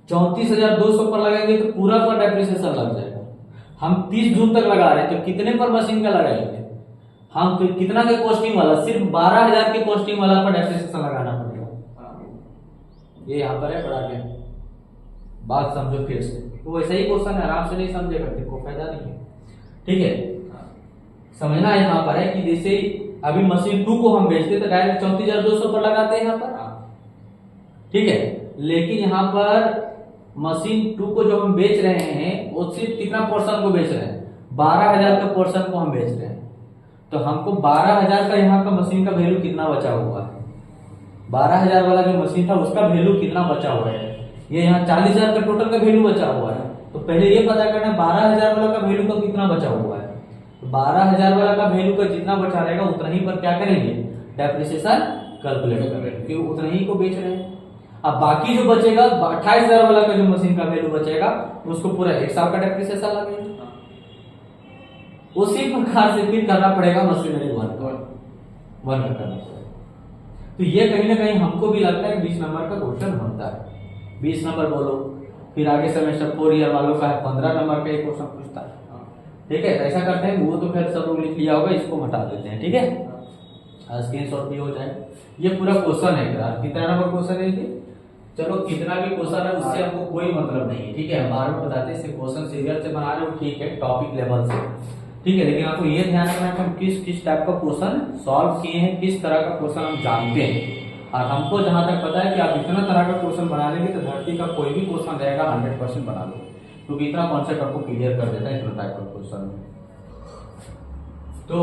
34,200 पर लगाएंगे तो पूरा पर डेप्रिसिएशन लग जाएगा। हम 30 जून तक लगा रहे हैं तो कितने पर मशीन का लगाएंगे हम, तो कितना के कॉस्टिंग वाला, सिर्फ 12,000 के कॉस्टिंग वाला पर डेप्रिसिएशन लगाना पड़ेगा। ये यहाँ पर है, बड़ा के बात समझो फिर से। तो वैसा ही क्वेश्चन है, आराम से नहीं समझेगा तो कोई फायदा नहीं है, ठीक है। समझना यहाँ पर है कि जैसे अभी मशीन 2 को हम बेचते तो डायरेक्ट 34,200 पर लगाते हैं यहाँ पर, ठीक है। लेकिन यहाँ पर मशीन 2 को जो हम बेच रहे हैं वो सिर्फ कितना पोर्शन को बेच रहे हैं, 12,000 का पोर्शन को हम बेच रहे हैं। तो हमको 12,000 का यहाँ का मशीन का वैल्यू कितना बचा हुआ है, 12,000 वाला जो मशीन था उसका वैल्यू कितना बचा हुआ है। ये यहाँ 40,000 का टोटल का वैल्यू बचा हुआ है। तो पहले ये पता करना 12,000 वाला का वैल्यू का कितना बचा हुआ है। तो 12,000 वाला का वैल्यू का जितना बचा रहेगा उतना ही पर क्या करेंगे, डेप्रिसिएशन कैलकुलेट करेंगे, क्योंकि उतना ही को बेच रहे हैं। अब बाकी जो बचेगा 28,000 वाला का जो मशीन का वैल्यू बचेगा उसको पूरा 1 साल का डेप्रिसिएशन लगेगा। उसी प्रकार से फिर करना पड़ेगा मशीनरी वन का करना पड़ेगा। तो ये कहीं ना कहीं हमको भी लगता है 20 नंबर का क्वेश्चन बनता है। 20 नंबर बोलो, फिर आगे सेमेस्टर 4 ईयर वालों का है 15 नंबर का एक क्वेश्चन पूछता है। ठीक है, तो ऐसा करते हैं, वो तो फिर सब लोग लिख लिया होगा, इसको हटा देते हैं। ठीक है, स्क्रीनशॉट भी हो जाए। ये पूरा क्वेश्चन है यार, कितना नंबर क्वेश्चन है ये? चलो कितना भी क्वेश्चन है उससे हमको कोई मतलब नहीं है। ठीक है, हम बार बार बताते हैं क्वेश्चन सीरियल से बना रहे हो, ठीक है, टॉपिक लेवल से, ठीक है, लेकिन आपको ये ध्यान रखना है कि हम किस किस टाइप का क्वेश्चन सॉल्व किए हैं, किस तरह का क्वेश्चन हम जानते हैं। और हमको जहां तक पता है कि आप इतना तरह का क्वेश्चन बना लेंगे तो धरती का कोई भी क्वेश्चन रहेगा 100% बना लो, क्योंकि इतना कॉन्सेप्ट आपको क्लियर कर देता है इतना टाइप का क्वेश्चन में। तो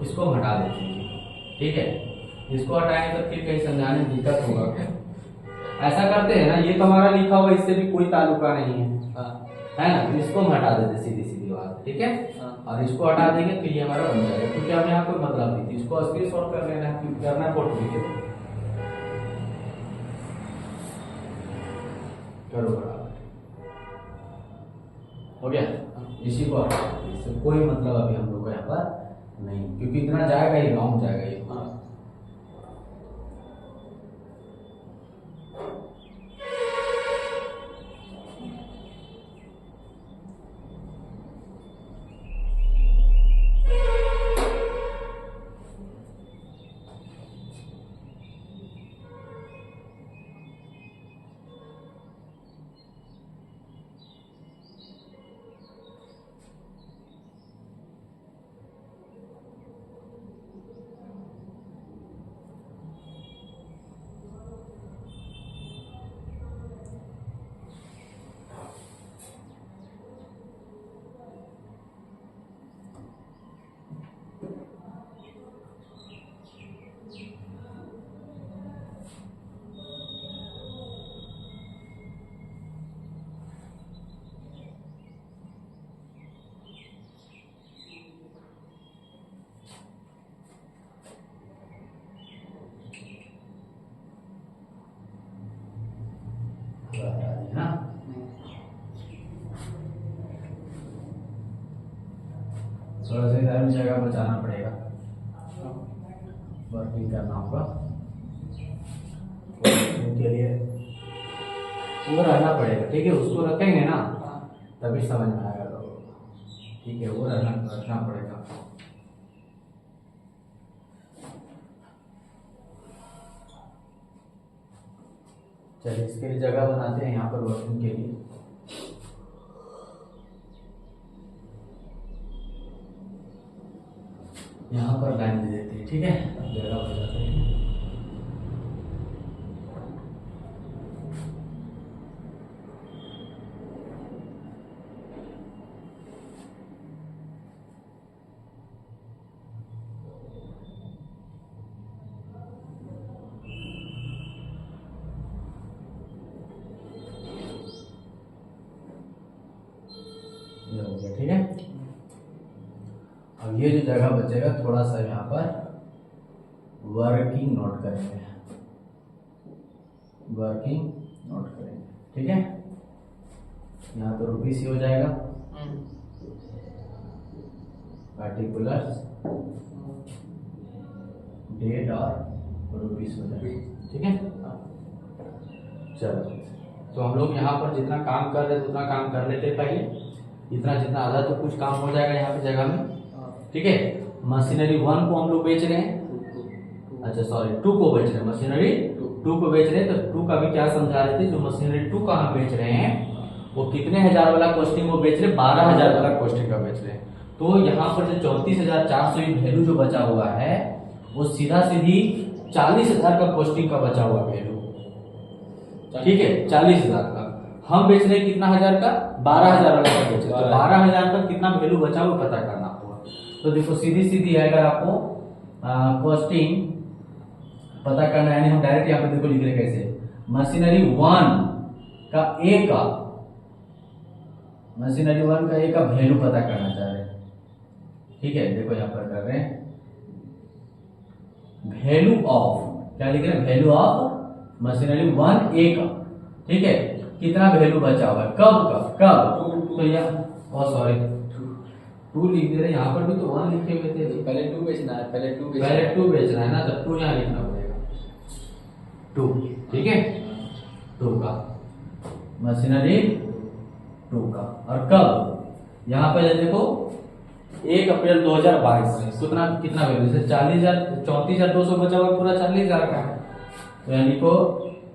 इसको हम हटा देते हैं। ठीक है, इसको हटाएंगे तो फिर कहीं समझाने में दिक्कत होगा। ऐसा करते हैं ना, ये तो हमारा लिखा हुआ, इससे भी कोई ताल्लुका नहीं है, है ना, इसको हम हटा देते सीधी सीधी बात। ठीक है, और इसको हटा देंगे तो ये हमारा बन जाएगा, क्योंकि अब यहाँ कोई मतलब नहीं थी। इसको स्क्रीनशॉट कर लेना है, करना है फोटो खींचो, करो बराबर, हो गया। इसी को हटा, इससे कोई मतलब अभी हम लोग को यहाँ पर नहीं, क्योंकि इतना जाएगा ही, लॉन्ग जाएगा ये। थोड़ा सा इधर भी जगह बचाना पड़ेगा, वर्किंग करना होगा के लिए, वो रहना पड़ेगा। ठीक है, उसको रखेंगे ना तभी समझ में आएगा लोगों को। ठीक है, वो रखना पड़ेगा। चलिए इसके लिए जगह बनाते हैं यहाँ पर वर्किंग के लिए। यहाँ पर लाइन दे देते हैं। ठीक है, जगह बनाते हैं। ये हो गया। ठीक है, अब ये जो जगह बचेगा थोड़ा सा यहाँ पर वर्किंग नोट करेंगे, वर्किंग नोट करेंगे। ठीक है, यहाँ तो रुपीस ही हो जाएगा, पार्टिकुलर्स डेट और रुपीस हो जाएगा। ठीक है, चलो तो हम लोग यहाँ पर जितना काम कर रहे थे उतना काम कर लेते पहले, इतना जितना आधा तो कुछ काम हो जाएगा यहाँ पे जगह में। ठीक है, मशीनरी 1 को हम लोग बेच रहे हैं, अच्छा सॉरी 2 को बेच रहे हैं, मशीनरी 2 को बेच रहे हैं। तो 2 का भी क्या समझा रहे थे, जो मशीनरी 2 का हम बेच रहे हैं वो कितने हजार वाला कॉस्टिंग वो बेच रहे हैं, 12,000 वाला कॉस्टिंग का बेच रहे हैं। तो यहाँ पर जो 34,400 वैल्यू जो बचा हुआ है वो सीधा सीधी 40,000 का कॉस्टिंग का बचा हुआ वैल्यू। ठीक है, 40,000 का हम बेच रहे हैं, कितना हजार का, 12,000 वाला का बेच रहे हैं। तो 12,000 का कितना वैल्यू बचा वो पता करना होगा। तो देखो सीधी सीधी है, अगर आपको कॉस्टिंग पता करना है, हम डायरेक्ट यहाँ पे देखो लिख रहे कैसे, मशीनरी 1 का ए का, मशीनरी 1 का ए का वैल्यू पता करना चाह रहे हैं। ठीक है, देखो यहाँ पर कर रहे हैं वैल्यू ऑफ, क्या लिख रहे हैं, वैल्यू ऑफ मशीनरी 1A का, ठीक है, कितना वैल्यू बचा हुआ है, कब तो यहाँ सॉरी 2 लिख दे रहे, यहाँ पर भी तो 1 लिखे हुए थे, पहले 2 बेचना है, पहले 2 बेचना है ना, तो 2 यहाँ लिखना पड़ेगा, 2, ठीक है, 2 का मशीनरी 2 का। और कब, यहाँ पे देखो 1 अप्रैल 2022 कितना वैल्यू से 34,200 बचा हुआ पूरा 40,000 का, तो यानी को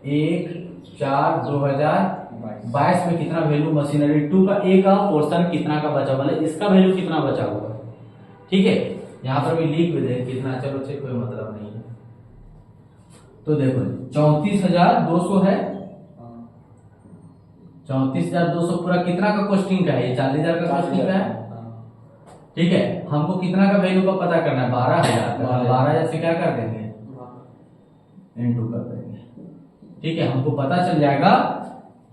1/4/2022 में कितना वैल्यू मशीनरी 2 का ए का पोर्शन कितना का बचा हुआ, मतलब इसका वैल्यू कितना बचा हुआ है, ठीक है, यहाँ पर भी लिख भी दे कितना, चलो से कोई मतलब नहीं है। तो देखो 34,200 है, 34,200 पूरा कितना का कॉस्टिंग का है, ये 40,000 का कॉस्टिंग का है, ठीक है। हमको कितना का वैल्यू का पता करना है, 12,000 का, 12,000 से क्या कर देंगे, इनटू कर देंगे, ठीक है। हमको पता चल जाएगा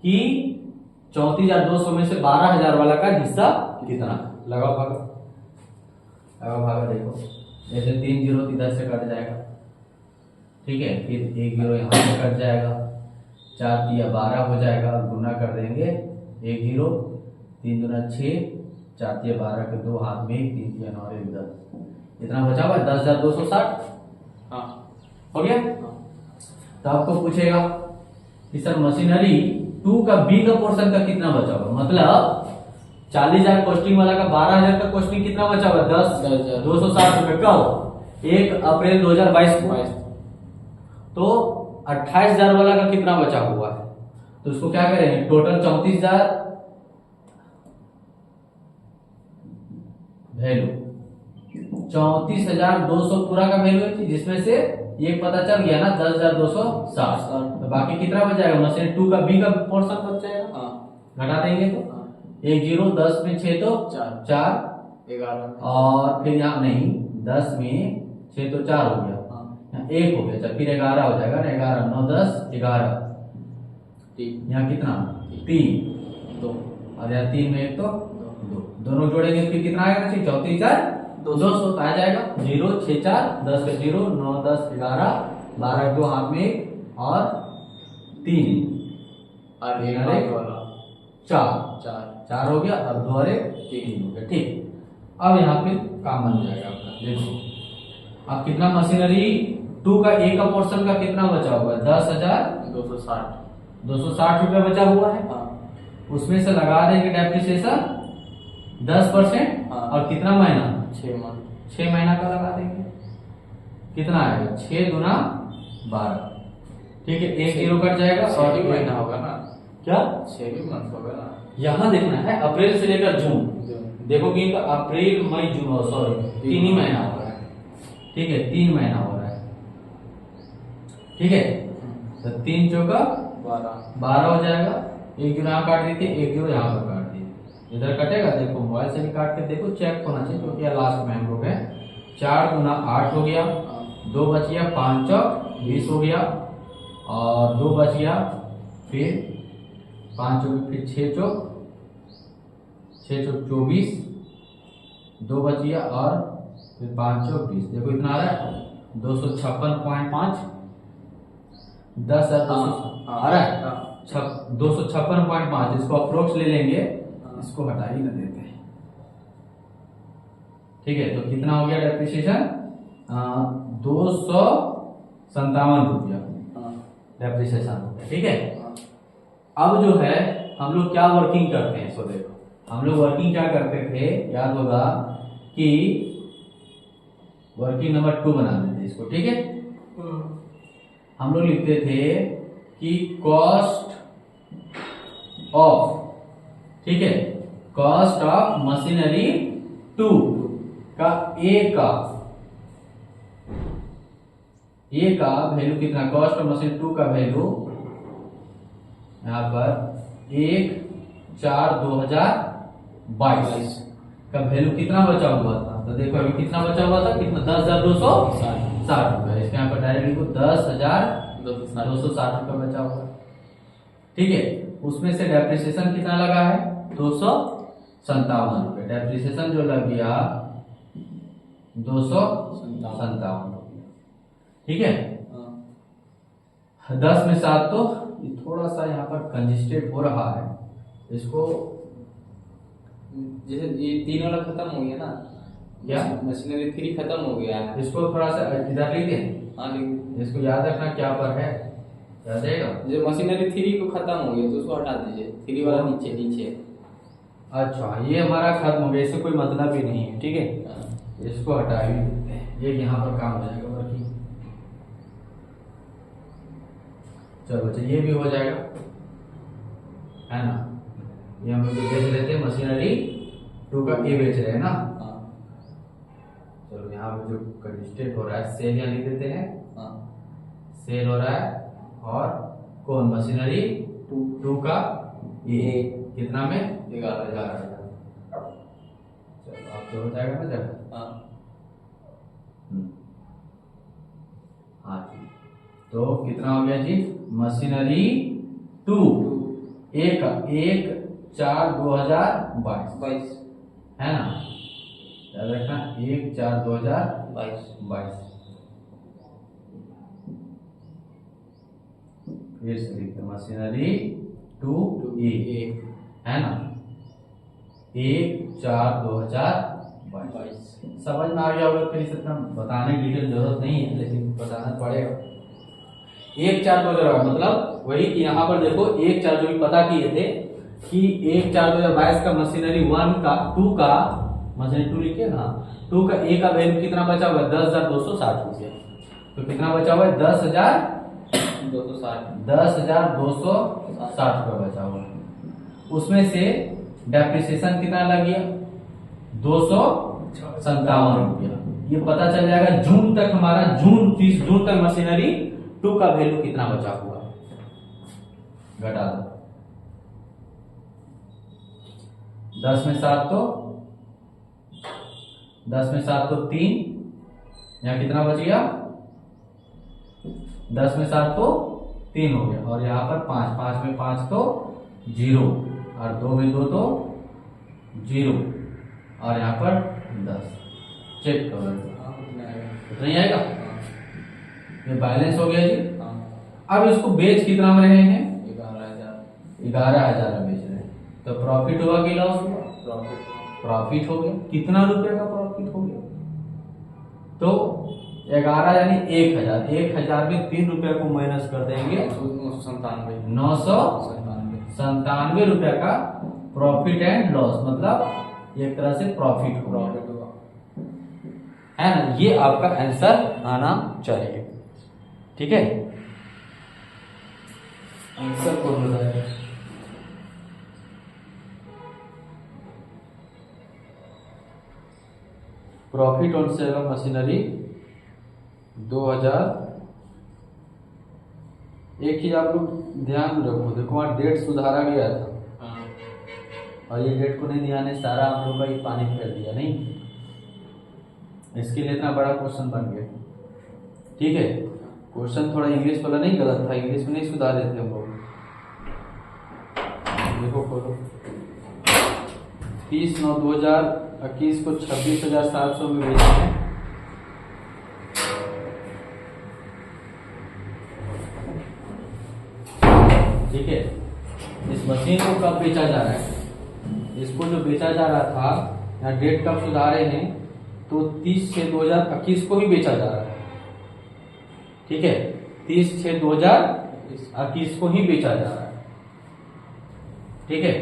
कि 34,200 में से 12,000 वाला का हिस्सा कितना, लगाओ भागा देखो, जैसे 3 जीरो इधर से कट जाएगा, ठीक है, फिर 1 जीरो यहाँ से कट जाएगा, 4 तिया 12 हो जाएगा, गुना कर देंगे 1 जीरो, 3 दूना 6, 4 तिया 12 के 2 हाथ में 1, 3 तिया 9 1 10, इतना बचा हुआ 10,260, हाँ हो गया। तो आपको पूछेगा कि सर मशीनरी 2 का बी का पोर्शन का कितना बचा हुआ, मतलब 40,000 कॉस्टिंग वाला का 12,000 का कॉस्टिंग कितना बचा हुआ, 10,260 रुपए कब, 1 अप्रैल 2022 को, तो 28,000 वाला का कितना बचा हुआ है, तो उसको क्या करेंगे, टोटल 34,000 वैल्यू 34,200 पूरा का वैल्यू है, जिसमें से ये पता चल गया ना 10,260, तो बाकी कितना बच जाएगा, मशीन 2 का बी का पोर्शन बच जाएगा, घटा देंगे तो 1 जीरो 10 में 6 तो 4 11 और फिर यहाँ नहीं 10 में 6 तो 4 हो गया, यहाँ 1 हो गया, चल फिर 11 हो जाएगा ना, 11 9 10 11, यहाँ कितना 3 2 और यहाँ 3 में 1 तो 2, दोनों जोड़ेंगे फिर कितना आएगा, 34,200 आ जाएगा, 0 6 4 10 के 0 9 10 11 12 2 हाथ में और 3 और 4 हो गया, अब 2 और 3 हो गया, ठीक। अब यहाँ पे काम बन जाएगा अपना, देखो अब कितना मशीनरी 2 का ए का पोर्शन का कितना बचा हुआ है, 10,260 रुपया बचा हुआ है, उसमें से लगा देंगे डेप्रिसिएशन 10%, और कितना महीना 6 महीना का लगा देंगे, कितना आएगा 6 दूना 12, ठीक है, 1 जीरो कट जाएगा और 6 महीना होगा ना, क्या 6 मंथ होगा ना, यहाँ देखना है अप्रैल से लेकर जून, देखोगे तो अप्रैल मई जून सॉरी 3 ही महीना हो रहा है, ठीक है, 3 महीना हो रहा है, ठीक है, तो 3 चौका 12 हो जाएगा, 1 जीरो यहाँ काट देते, 1 जीरो यहाँ पर काट दिए, इधर कटेगा, देखो मोबाइल से भी काट के देखो, चेक होना चाहिए, क्योंकि लास्ट में हम लोग है 4 गुना 8 हो गया, 2 बच गया, 5 चौक 20 हो गया, और 2 बच गया, फिर 5 चौक फिर 6 चौक 24, 2 बच गया, और फिर 5 चौक 20, देखो इतना आ रहा है 256.5, 10,200 आ रहा है 256.5, इसको अप्रोक्स ले लेंगे, इसको हटा ही ना देते हैं, ठीक है, तो कितना हो गया डेप्रिसिएशन 257 रुपया डेप्रिसिएशन हो गया, ठीक है। अब जो है हम लोग क्या वर्किंग करते हैं, सो देखो हम लोग वर्किंग क्या करते थे, याद होगा कि वर्किंग नंबर 2 बना देते इसको, ठीक है, हम लोग लिखते थे कि कॉस्ट ऑफ, ठीक है, कॉस्ट ऑफ मशीनरी 2 का ए का वैल्यू कितना, कॉस्ट ऑफ मशीन 2 का वैल्यू यहाँ पर 1/4/2022 का वैल्यू कितना बचा हुआ था, तो देखो अभी कितना बचा हुआ था, कितना 10,260 रुपए, इसके यहाँ पर डायरेक्ट लिखो 10,260 रुपए बचा हुआ, ठीक है, उसमें से डेप्रिसिएशन कितना लगा है 257 रुपए, डेप्रिसिएशन जो लग गया 257 रुपए, ठीक है। 10 में 7 तो ये थोड़ा सा यहाँ पर कंजेस्टेड हो रहा है, इसको जैसे ये 3 वाला खत्म हो गया ना, क्या मशीनरी 3 खत्म हो गया है। इसको थोड़ा सा इधर लिख दें, हाँ लिख, इसको याद रखना क्या पर है, याद रहेगा। जो मशीनरी 3 को खत्म हो गया तो उसको हटा दीजिए, 3 वाला नीचे नीचे। अच्छा ये हमारा खत्म हो गया, इससे कोई मतलब ही नहीं है, ठीक है, इसको हटा भी देते हैं, ये यहाँ पर काम हो जाएगा बाकी। चलो अच्छा ये भी हो जाएगा, है ना। ये हम लोग बेच लेते हैं मशीनरी 2 का ए बेच रहे हैं ना। हाँ चलो यहाँ पे जो कंजेस्टेड हो रहा है, सेल यहाँ लिख देते हैं, हाँ सेल हो रहा है, और कौन मशीनरी 2 का ए कितना में 11,000। चलो आप तो हो जाएगा ना जब। हाँ हाँ जी, तो कितना हो गया जी, मशीनरी 2 एक 1/4/2022 है ना, याद रखना 1/4/2022। फिर से लिखते मशीनरी 2 ए है ना, 1/4/2022। समझ में आ गया होगा, फिर इसे इतना बताने की डिटेल जरूरत नहीं है, लेकिन बताना पड़ेगा। 1/4/2022 मतलब वही कि यहाँ पर देखो 1/4 जो भी पता किए थे कि 1/4/2022 का मशीनरी 2 का मशीनरी 2 लिखिए ना, 2 का ए का वैल्यू कितना बचा हुआ है, 10,260 रुपया। तो कितना बचा हुआ है, 10,260 रुपया बचा हुआ है। उसमें से डेप्रिसिएशन कितना लग गया, 257 रुपया। ये पता चल जाएगा जून तक हमारा, 30 जून तक मशीनरी 2 का वैल्यू कितना बचा हुआ, घटा दो। 10 में 7 तो 3, यहाँ कितना बच गया, 10 में 7 तो 3 हो गया, और यहाँ पर 5 में 5 तो 0, और 2 में 2 तो 0, और यहाँ पर 10। चेक करो, उतना ही आएगा। ये बैलेंस हो गया जी। अब इसको बेच कितना में रहे हैं, 11,000 में बेच रहे हैं, तो प्रॉफिट हुआ कि लॉस हुआ, प्रॉफिट हो गया। कितना रुपए का प्रॉफिट हो गया, तो 11 यानी 1,000 में 3 रुपया को माइनस कर देंगे, 997 रुपया का प्रॉफिट एंड लॉस, मतलब एक तरह से प्रॉफिट हो गया, है ना। ये आपका आंसर आना चाहिए, ठीक है। आंसर कौन बताएगा, profit on sale of machinery 2000। एक चीज आप लोग ध्यान रखो, देखो वहाँ डेट सुधारा गया था, और ये डेट को नहीं ध्यान है, सारा आप लोग का ये पानी फेर दिया नहीं, इसके लिए इतना बड़ा क्वेश्चन बन गया, ठीक है। क्वेश्चन थोड़ा इंग्लिश वाला नहीं गलत था, इंग्लिश में नहीं सुधारे थे हम लोग। देखो खोलो, 30/9/2021 को 26,700 में बेचा है, ठीक है। इस मशीन को कब बेचा जा रहा है, इसको जो बेचा जा रहा था, यहाँ डेट कब सुधारे हैं, तो 30/6/2021 को ही बेचा जा रहा है, ठीक है। 30/6/2021 को ही बेचा जा रहा है, ठीक है।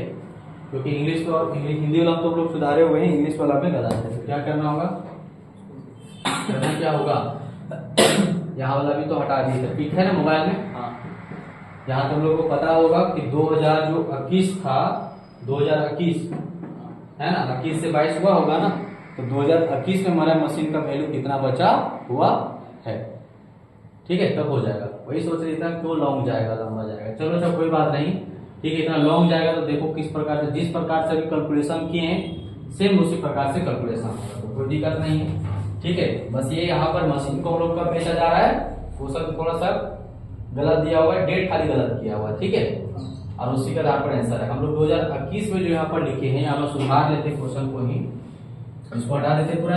क्योंकि इंग्लिश हिंदी वाला तो लोग सुधारे हुए हैं, इंग्लिश वाला में गलत है, तो क्या करना होगा, करना क्या होगा, यहाँ वाला भी तो हटा दिए, ठीक है ना मोबाइल में। हाँ, यहाँ तुम लोग को पता होगा कि 2021 था, 2021 है ना, 21 से 22 हुआ होगा ना, तो 2021 में हमारा मशीन का वैल्यू कितना बचा हुआ है, ठीक है, तब हो जाएगा। वही सोच रही था क्यों लॉन्ग जाएगा, लंबा जाएगा, चलो अच्छा कोई बात नहीं, ठीक है। इतना लॉन्ग जाएगा तो देखो किस प्रकार से, जिस प्रकार से अभी कैलकुलेशन किए हैं सेम उसी प्रकार से कैलकुलेशन होगा, तो कोई दिक्कत नहीं है, ठीक है। बस ये यहाँ पर मशीन को हम लोग का बेचा जा रहा है, वो सब थोड़ा सा गलत दिया हुआ है, डेट खाली गलत किया हुआ है, ठीक है, और उसी का आधार पर आंसर है। हम लोग 2021 में जो यहाँ पर लिखे हैं, यहाँ पर सुधार लेते क्वेश्चन को ही, इसको हटा देते पूरा,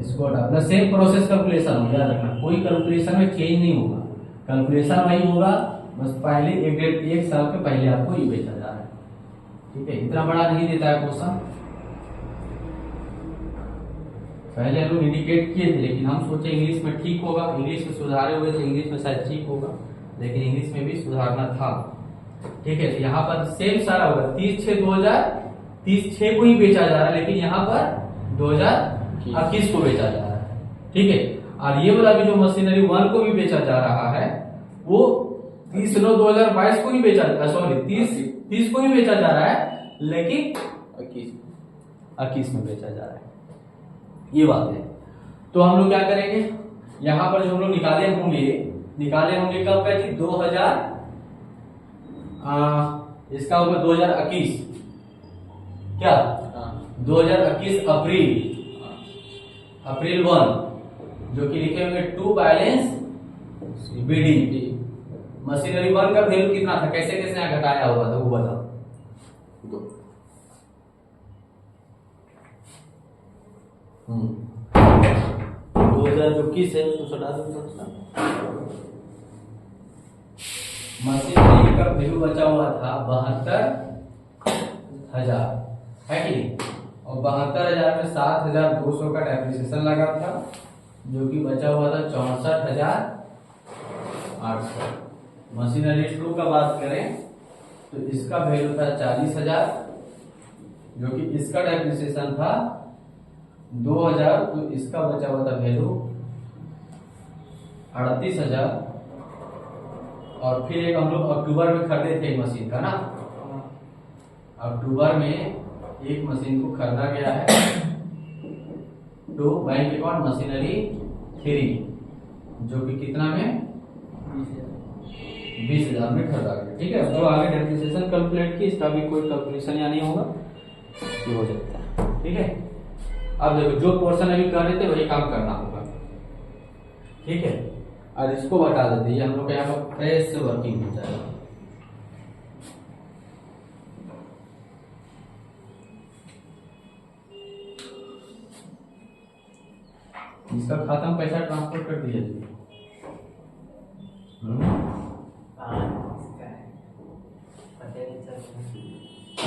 इसको इसको हटा, मतलब सेम प्रोसेस कैलकुलेशन हो, याद रखना कोई कैलकुलेशन में चेंज नहीं होगा, कैलकुलेशन वही होगा, बस पहले एक साल के पहले आपको ये बेचा जा रहा है। ठीक है, इतना बड़ा नहीं देता है क्वेश्चन। पहले हम लोग इंडिकेट किए थे, लेकिन हम सोचे इंग्लिश में ठीक होगा, इंग्लिश में सुधारे हुए थे, इंग्लिश में शायद ठीक होगा, लेकिन इंग्लिश में भी सुधारना था। ठीक है, तो यहाँ पर सेम सारा होगा, 30/6 को ही बेचा जा रहा है, लेकिन यहाँ पर 2021 को बेचा जा रहा है। ठीक है, और ये वाला भी जो मशीनरी 1 को भी बेचा जा रहा है वो 30/9/2022 को ही बेचा, सॉरी 30 को ही बेचा जा रहा है, लेकिन 21 में बेचा जा रहा है। ये बात है। तो हम लोग क्या करेंगे, यहां पर जो हम लोग निकाले होंगे कब का जी, 2000 इसका होगा 2021, क्या 2021 अप्रैल 1, जो कि लिखे होंगे टू बैलेंस बीडी। मशीनरी 1 का वैल्यू कितना था, कैसे कैसे यहाँ घटाया हुआ था वो बताओ। 2021 है, उसको हटा दो थोड़ा सा। मशीनरी का वैल्यू बचा हुआ था 72,000, है कि नहीं, और 72,000 में 7,200 का डेप्रिसिएशन लगा था, जो कि बचा हुआ था 64,800। मशीनरी 2 का बात करें तो इसका वैल्यू था 40,000, जो कि इसका डेप्रिसिएशन था 2,000, तो इसका बचा हुआ था वैल्यू 38,000। और फिर एक हम लोग अक्टूबर में खरीदे थे मशीन का ना, अक्टूबर में एक मशीन को खरीदा गया है, तो बैंक अकाउंट मशीनरी 3, जो कि कितना में 20,000 में खरीदा गया। ठीक है, जो आगे डेप्रिसिएशन कैलकुलेट की, इसका भी कोई कैलकुलेशन या नहीं होगा, ये हो जाता है। ठीक है, अब देखो जो पोर्शन अभी कर रहे थे वही काम करना होगा। ठीक है, और इसको बता देते, ये हम लोग यहाँ पर फ्रेश वर्किंग हो जाएगा। इसका खत्म पैसा ट्रांसफर कर दिया जी।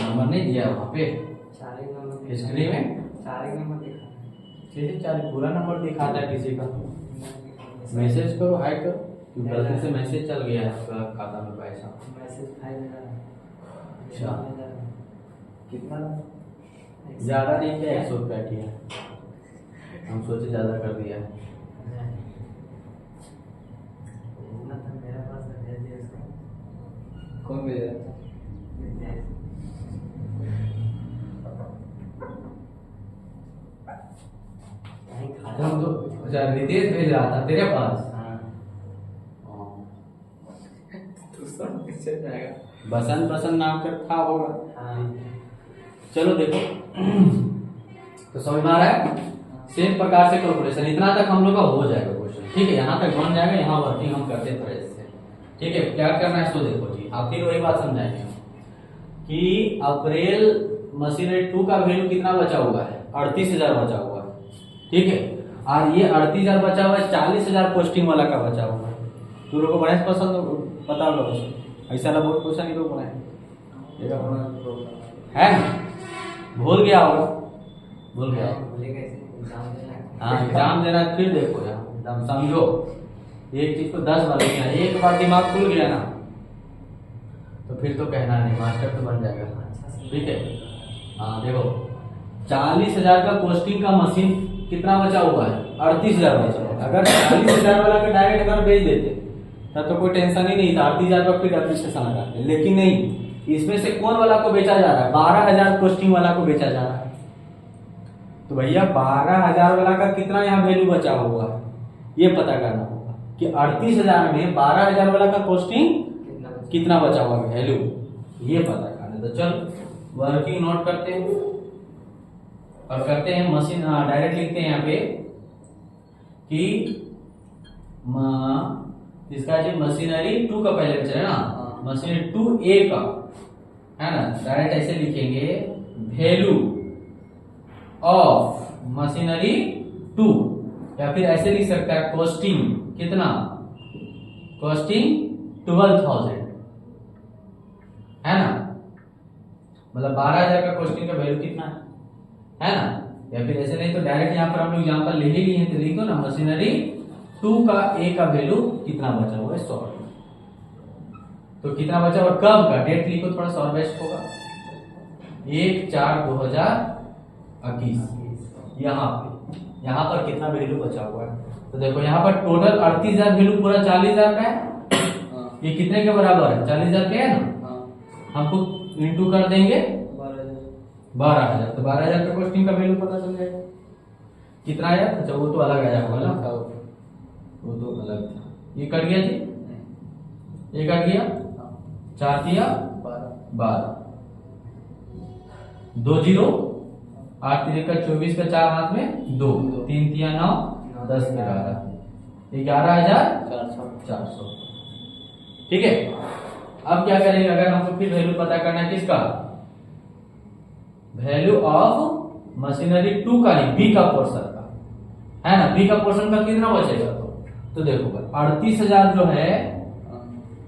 नंबर नहीं दिया वहाँ पे हिस्ट्री में, 4 नंबर दिखा, किसी 4 पूरा नंबर दिखाता है किसी का। मैसेज करो, हाई करो, गलती से मैसेज चल गया है आपका खाता में पैसा। मैसेज 5,000। अच्छा, कितना ज्यादा नहीं किया, 100 रुपया किया, हम सोचे ज्यादा कर दिया। इतना था मेरे पास, भेज दिया इसको। कौन भेजा? हम तो अच्छा रितेश भेज रहा था तेरे पास। बसंत प्रसन्न नाम का था होगा। चलो देखो, तो समझ में आ रहा है, सेम प्रकार से कैलकुलेशन इतना तक हम लोग का हो जाएगा क्वेश्चन। ठीक है, यहाँ तक बन जाएगा, यहाँ वर्किंग हम करते थे इससे। ठीक है, क्या करना है, तो देखो जी, आप फिर वही बात समझाएंगे कि अप्रैल मशीनरी 2 का वैल्यू कितना बचा हुआ है, 38,000 बचा हुआ है। ठीक है, और ये 38,000 बचा हुआ है, 40,000 पोस्टिंग वाला का बचा हुआ है। तू लोग को बड़ा पसंद पता होगा, ऐसा वाला बहुत क्वेश्चन ही लोग बनाए है ना, भूल गया होगा, भूल गया। हाँ, एग्जाम देना, फिर देखो यार एकदम समझो, एक चीज को 10 बार लिखना, एक बार दिमाग खुल गया ना तो फिर तो कहना नहीं, मास्टर तो बन जाएगा। ठीक है, हाँ देखो 40,000 का पोस्टिंग का मशीन कितना बचा हुआ है, 38,000 बचा हुआ है। अगर 40,000 वाला का डायरेक्ट अगर भेज देते तब तो कोई टेंशन ही नहीं था, 38,000 का फिर डेप्रिसिएशन लगाते, लेकिन नहीं, इसमें से कौन वाला को बेचा जा रहा है, 12,000 पोस्टिंग वाला को बेचा जा रहा है। तो भैया 12,000 वाला का कितना यहाँ वैल्यू बचा हुआ है, ये पता करना होगा कि 38,000 में 12,000 वाला का पोस्टिंग कितना बचा हुआ वैल्यू, ये पता करना। तो चल वर्किंग नोट करते हैं और करते हैं मशीन, डायरेक्ट लिखते हैं यहाँ पे कि इसका जो मशीनरी 2 का पहले बचा है ना, मशीनरी 2A का है ना, डायरेक्ट ऐसे लिखेंगे वैल्यू ऑफ मशीनरी 2 या फिर ऐसे लिख सकता है कॉस्टिंग कितना, कॉस्टिंग 12,000 है ना, मतलब 12,000 का कॉस्टिंग का वैल्यू कितना है ना। या फिर ऐसे नहीं तो डायरेक्ट यहाँ पर हम लोग एग्जांपल ले ही लिए हैं, तो लिख दो ना मशीनरी 2 का ए का वैल्यू कितना बचा हुआ है 100। तो कितना बचा और कब का डेट लिखो, थोड़ा सा और बेस्ट होगा। 1/4/2021 यहाँ पर कितना वैल्यू बचा हुआ है, तो देखो यहाँ पर टोटल 38,000 वैल्यू पूरा 40,000 का है। ये कितने के बराबर है, 40,000 के है ना। हमको इंटू कर देंगे 12,000, तो 12,000 का कॉस्टिंग का वैल्यू पता चल जाएगा कितना आया। अच्छा वो तो अलग आया होगा ना, वो तो अलग था। ये कट गया जी, ये कट गया, 4 दिया 12, 2 0, 8 3 का 24 का 4 हाथ में 2, 3 3 9 10 11, 11,400। ठीक है, अब क्या करेंगे, अगर हमको फिर वैल्यू पता करना है किसका, वैल्यू ऑफ मशीनरी 2 का नहीं, बी का पोर्शन का है ना। बी का पोर्शन का कितना बचेगा, तो देखो 38,000 जो है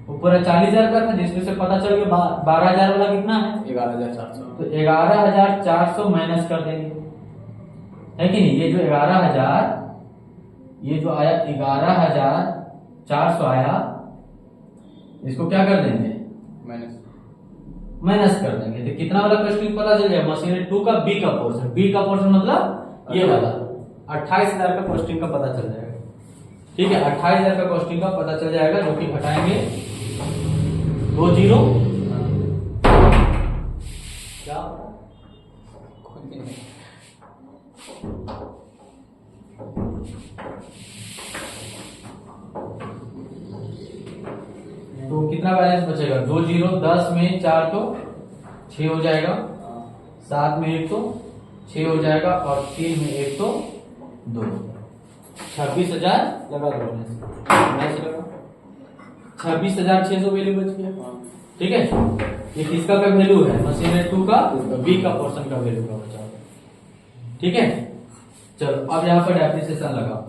वो पूरा 40,000 का था, जिसमें से पता चल गया 12,000 वाला कितना है 11,400। तो 11,400 माइनस कर देंगे, है कि नहीं। ये जो 11,000, ये जो आया 11,400 आया, इसको क्या कर देंगे, माइनस कर देंगे, तो कितना वाला कॉस्टिंग पता चल जाएगा, मशीनरी 2 का बी का पोर्शन। बी का पोर्शन मतलब ये वाला 28,000 का कॉस्टिंग का पता चल जाएगा। ठीक है, 28,000 का कॉस्टिंग का पता चल जाएगा, जो कि घटाएंगे 2 0 क्या तो कितना बैलेंस बचेगा, 2 0, 10 में 4 तो 6 हो जाएगा, 7 में 1 तो 6 हो जाएगा, और 3 में 1 तो 2, 26,000 लगा दो, 26,600 वैल्यू बच गया। ठीक है, ये किसका का वैल्यू है, मशीनरी 2 का बी का पोर्शन का वैल्यू का बचा। ठीक है, चलो अब यहाँ पर डेप्रिसिएशन लगा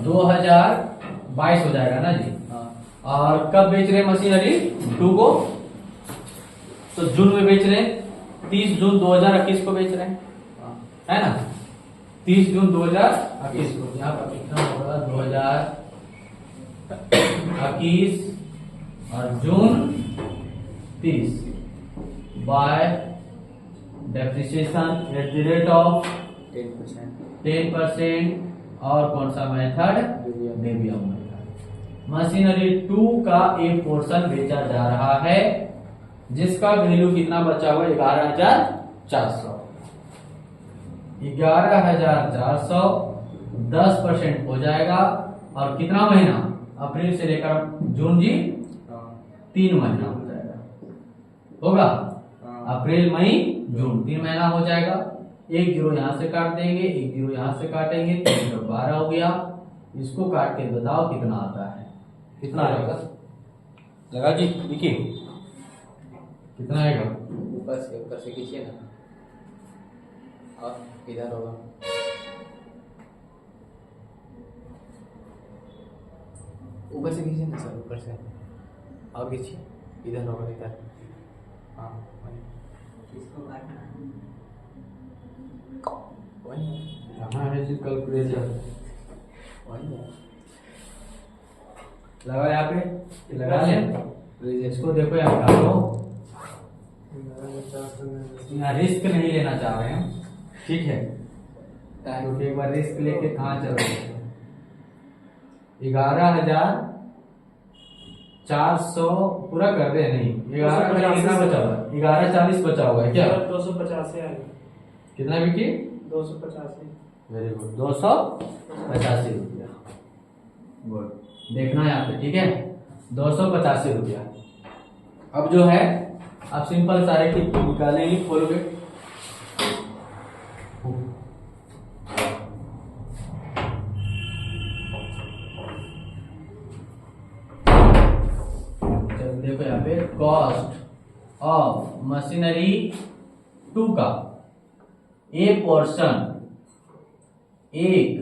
2022 हो जाएगा ना जी। और कब बेच रहे हैं मशीनरी 2 को, तो जून में बेच रहे हैं, 30 जून 2021 को बेच रहे हैं, है ना, 30 जून 2021 को। यहाँ पर कितना होगा 2021 और जून 30 bye depreciation eight the rate of 10%। और कौन सा मेथड, डेबियम मेथड। मशीनरी 2 का एक पोर्शन बेचा जा रहा है, जिसका वैल्यू कितना बचा हुआ, 11,400। 11,400 10% हो जाएगा, और कितना महीना, अप्रैल से लेकर जून जी 3 महीना हो जाएगा, होगा अप्रैल मई जून 3 महीना हो जाएगा। 1 0 यहां से काट देंगे, 1 0 यहां से काटेंगे, 3 0 12 हो गया। इसको काट के बताओ कितना आता है, कितना आएगा, लगा जी, देखिए कितना आएगा, ऊपर से खींचिए ना, और इधर होगा, ऊपर से खींचिए ना सर, ऊपर से और खींचिए, इधर होगा, इधर। हाँ किसको काटना कहाँ है जी कैलकुलेटर, लगा यहाँ पे, लगा लें इसको। देखो यहाँ काटो, यहाँ रिस्क नहीं लेना चाह रहे हैं, ठीक है, क्योंकि एक बार रिस्क लेके कहाँ चल रहे हैं। 11,400 पूरा कर रहे हैं, नहीं 11 कितना बचा हुआ है, 1140 बचा हुआ है क्या, 285 आएगा, कितना बिकी, 285। वेरी गुड, 285 रुपया, गुड, देखना है यहाँ पे, ठीक है, 285 रुपया। अब जो है आप सिंपल सारे की निकालेंगे, खोलोगे, देखो यहाँ पे कॉस्ट ऑफ मशीनरी 2 का ए पोर्शन 1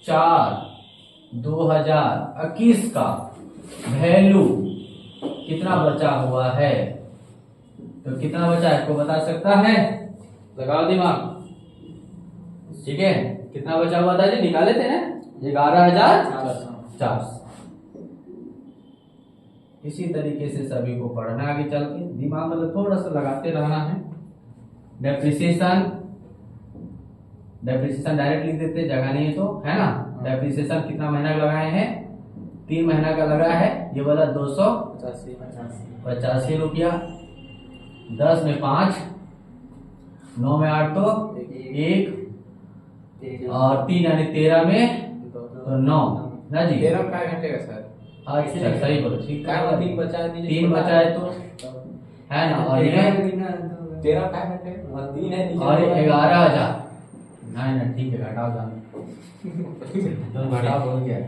4/2021 का वैल्यू कितना बचा हुआ है? तो कितना बचा है को बता सकता है? लगाओ दिमाग। ठीक है, कितना बचा हुआ था जी? निकाले थे ना, 11,400। इसी तरीके से सभी को पढ़ना है आगे चल के। दिमाग मतलब थोड़ा सा लगाते रहना है। डेप्रिसिएशन डायरेक्ट लिख देते, जगह नहीं है तो, है ना। डेप्रिसिएशन कितना महीना का लगाए हैं? 3 महीना का लगा है। ये वाला 285 रुपया। 10 में 5, 9 में 8 तो 1 और 3 यानी 13 में तो 9 ना जी। 13 का घंटे का सर। अच्छा सही बोलो, ठीक है। 3 बचा है, 3 बचा है तो है ना। और ये 13 का घंटे 3 है और 11,000। नहीं ना, ठीक है, घटाओ जाने तो घटा बोल गया।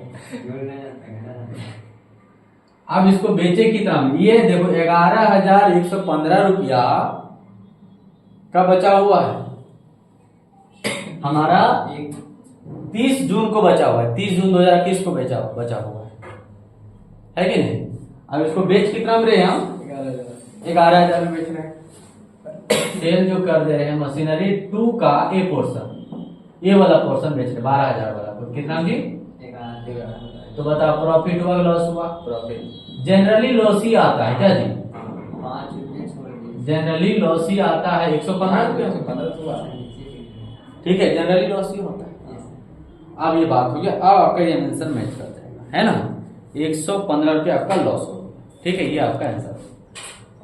अब इसको बेचे कितना में? ये देखो 11,115 रुपया का बचा हुआ है हमारा। 30 जून को बचा हुआ है, 30 जून 2021 को बचा हुआ है कि नहीं। अब इसको बेच कितना में रहे हम? 11,000 में बेच रहे हैं। सेल जो कर दे रहे हैं मशीनरी 2 का ए पोर्शन, ये वाला पोर्शन बेच रहे 12,000 वाला। तो कितना जी? 11,000। तो बताओ प्रॉफिट हुआ लॉस हुआ? प्रॉफिट। जनरली लॉस ही आता है क्या जी? जनरली लॉस ही आता है। 115 रुपया। ठीक है, जनरली लॉस ही होता है। अब ये बात हो गया। अब आपका ये आंसर मैच कर जाएगा, है ना। 115 रुपया आपका लॉस होगा। ठीक है, ये आपका आंसर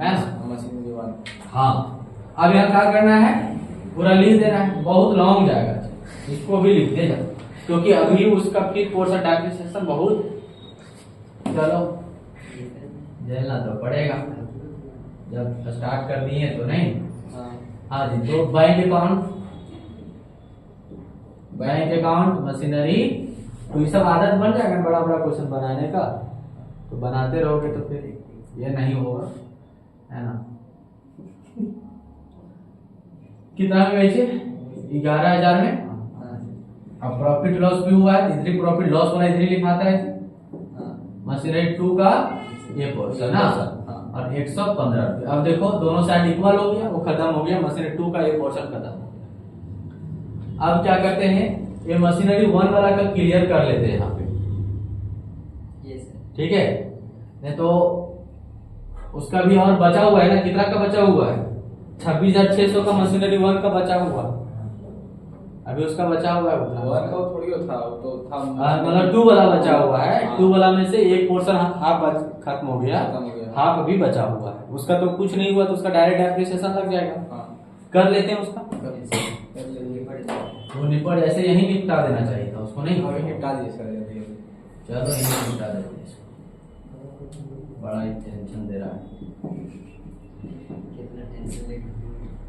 है ना। हाँ, अब यहाँ क्या करना है? पूरा लिख देना है। बहुत लॉन्ग जाएगा, इसको भी लिख देगा क्योंकि अभी उसका फिर पोर्शन डेप्रिसिएशन बहुत। चलो झेलना तो पड़ेगा, जब स्टार्ट कर दिए तो नहीं। हाँ जी। तो बैंक अकाउंट मशीनरी, तो ये सब आदत बन जाएगा बड़ा बड़ा क्वेश्चन बनाने का। तो बनाते रहोगे तो फिर ये नहीं होगा, है ना। कितना में बेचे? 11,000 में। अब प्रॉफिट लॉस भी हुआ है, इधर प्रॉफिट लॉस वाला इधर लिखाता है। मशीनरी 2 का ये पोर्शन ना, और 115 रुपये। अब देखो दोनों साइड इक्वल हो गया, वो खत्म हो गया। मशीनरी 2 का ये पोर्शन खत्म हो गया। अब क्या करते हैं? ये मशीनरी 1 वाला का क्लियर कर लेते हैं यहाँ पे। ठीक है, नहीं तो उसका भी और बचा हुआ है ना। कितना का बचा हुआ है? 26,600 का मशीनरी 1 का बचा हुआ। अभी उसका बचा हुआ है उतना। 1 का थोड़ी था, तो था मतलब 2 वाला बचा हुआ है। 2 वाला में से एक पोर्शन हाफ खत्म हो गया, हाफ अभी बचा हुआ है। उसका तो कुछ नहीं हुआ, तो उसका डायरेक्ट डेप्रिसिएशन लग जाएगा। कर लेते हैं उसका। वो निपट ऐसे यही निपटा देना चाहिए था उसको, नहीं निपटा दिए सर। चलो यही निपटा देते हैं इसको। बड़ा ही टेंशन दे रहा है।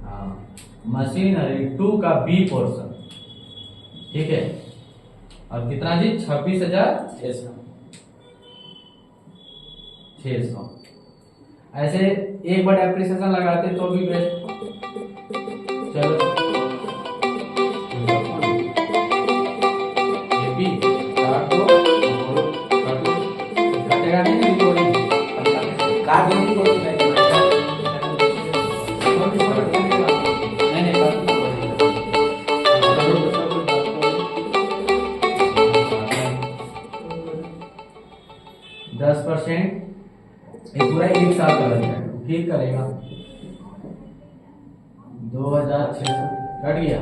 हाँ, मशीनरी 2 का बी पोर्शन। ठीक है, और कितना जी? 26,600। ऐसे एक बार डेप्रिसिएशन लगाते तो भी बेस्ट। चलो ये पूरा एक साल का लग जाएगा। फिर करेगा 2,600। कट गया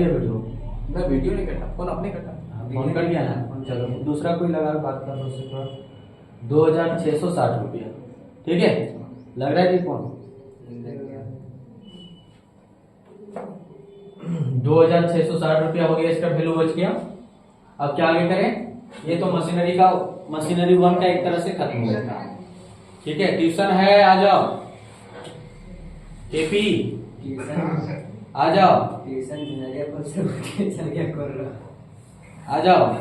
वीडियो। मैं वीडियो नहीं कटा, फोन अपने कटा। फोन कट गया ना। चलो दूसरा कोई लगा के बात कर लो उससे थोड़ा। 2,660 रुपया। ठीक है, लग रहा है कि फोन 2,660 रुपया हो गया। इसका वैल्यू बच गया। अब क्या आगे करें? ये तो मशीनरी 1 का एक तरह से खत्म हो गया। ठीक है, ट्यूशन है, आ जाओ। केपी आ जाओ, आ जाओ।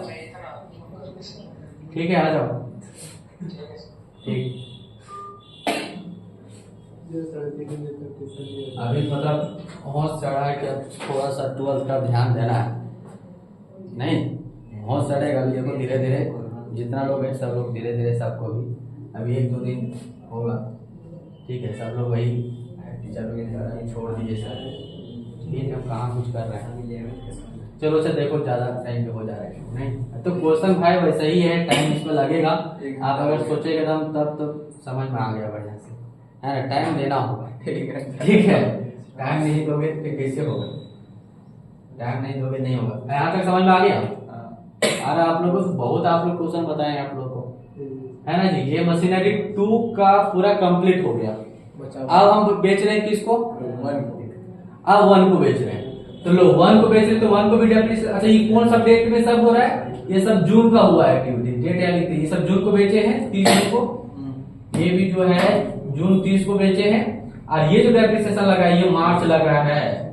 ठीक है, आ जाओ। ठीक, अभी मतलब होश चढ़ा है कि थोड़ा सा 12th का ध्यान देना है। नहीं बहुत सड़ेगा अभी देखो धीरे धीरे जितना लोग हैं सब लोग धीरे धीरे सबको भी अभी 1-2 दिन होगा। ठीक है सब लोग वही टीचर लोग छोड़ दीजिए सर। ठीक है हम कहाँ कुछ कर रहे हैं। चलो सर देखो ज़्यादा टाइम पे हो जा रहा है नहीं तो क्वेश्चन भाई वैसा ही है टाइम इसमें लगेगा। आप अगर सोचेगा तब समझ में आ गया बढ़िया से है ना। टाइम देना होगा ठीक है। टाइम नहीं दोगे तो कैसे होगा। टाइम नहीं दोगे नहीं होगा। यहाँ तक समझ में आ गया। अरे आप लोगों को बहुत आप लोग क्वेश्चन बताए आप लोग को है ना जी। ये मशीनरी 2 का पूरा कंप्लीट हो गया। अब हम बेच रहे हैं किसको। अब 1 को बेच रहे हैं तो लो 1 को बेच रहे हैं तो 1 को भी डेप्रिसिएशन। अच्छा ये कौन सा डेट में सब हो रहा है। ये सब जून का हुआ है एक्टिविटी डेट या लिखते हैं। ये सब जून को बेचे हैं 30 जून को। ये भी जो है जून 30 को बेचे हैं। और ये जो डेप्रिसिएशन लगा है ये मार्च लग रहा है।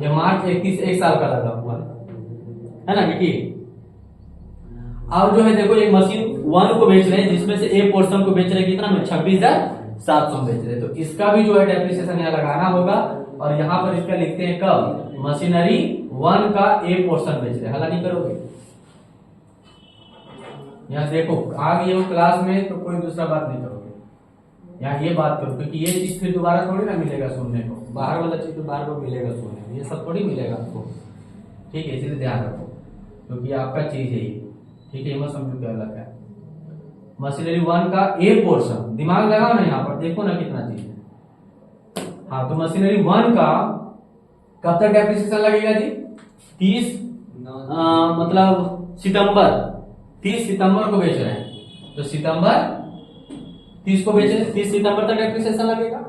ये मार्च 31 एक साल का लगा हुआ है ना बेटी। अब जो है देखो एक मशीन 1 को बेच रहे हैं जिसमें से ए पोर्शन को बेच रहे हैं कितना में 26,700 बेच रहे हैं। तो इसका भी जो है डेप्रिसिएशन यहाँ लगाना होगा। और यहाँ पर इसका लिखते हैं कब मशीनरी 1 का ए पोर्शन बेच रहे हैं। हला नहीं करोगे यहाँ देखो आ गए हो क्लास में तो कोई दूसरा बात नहीं करोगे। यहाँ ये बात करो क्योंकि ये चीज फिर दोबारा थोड़ी ना मिलेगा सुनने को। बाहर वाला चीज तो बार बार मिलेगा सुनने को। ये सब थोड़ी मिलेगा आपको। ठीक है इसलिए ध्यान रखो क्योंकि आपका चीज है ये। ठीक है मत समझो क्या अलग है। मशीनरी 1 का ए पोर्शन दिमाग लगाओ ना यहाँ पर देखो ना कितना चीज है। हाँ तो मशीनरी 1 का कब तक डेप्रिसिएशन लगेगा जी 30 मतलब सितंबर 30 सितंबर को बेच रहे हैं तो सितंबर 30 को बेच रहे हैं 30 सितंबर तक डेप्रिसिएशन लगेगा।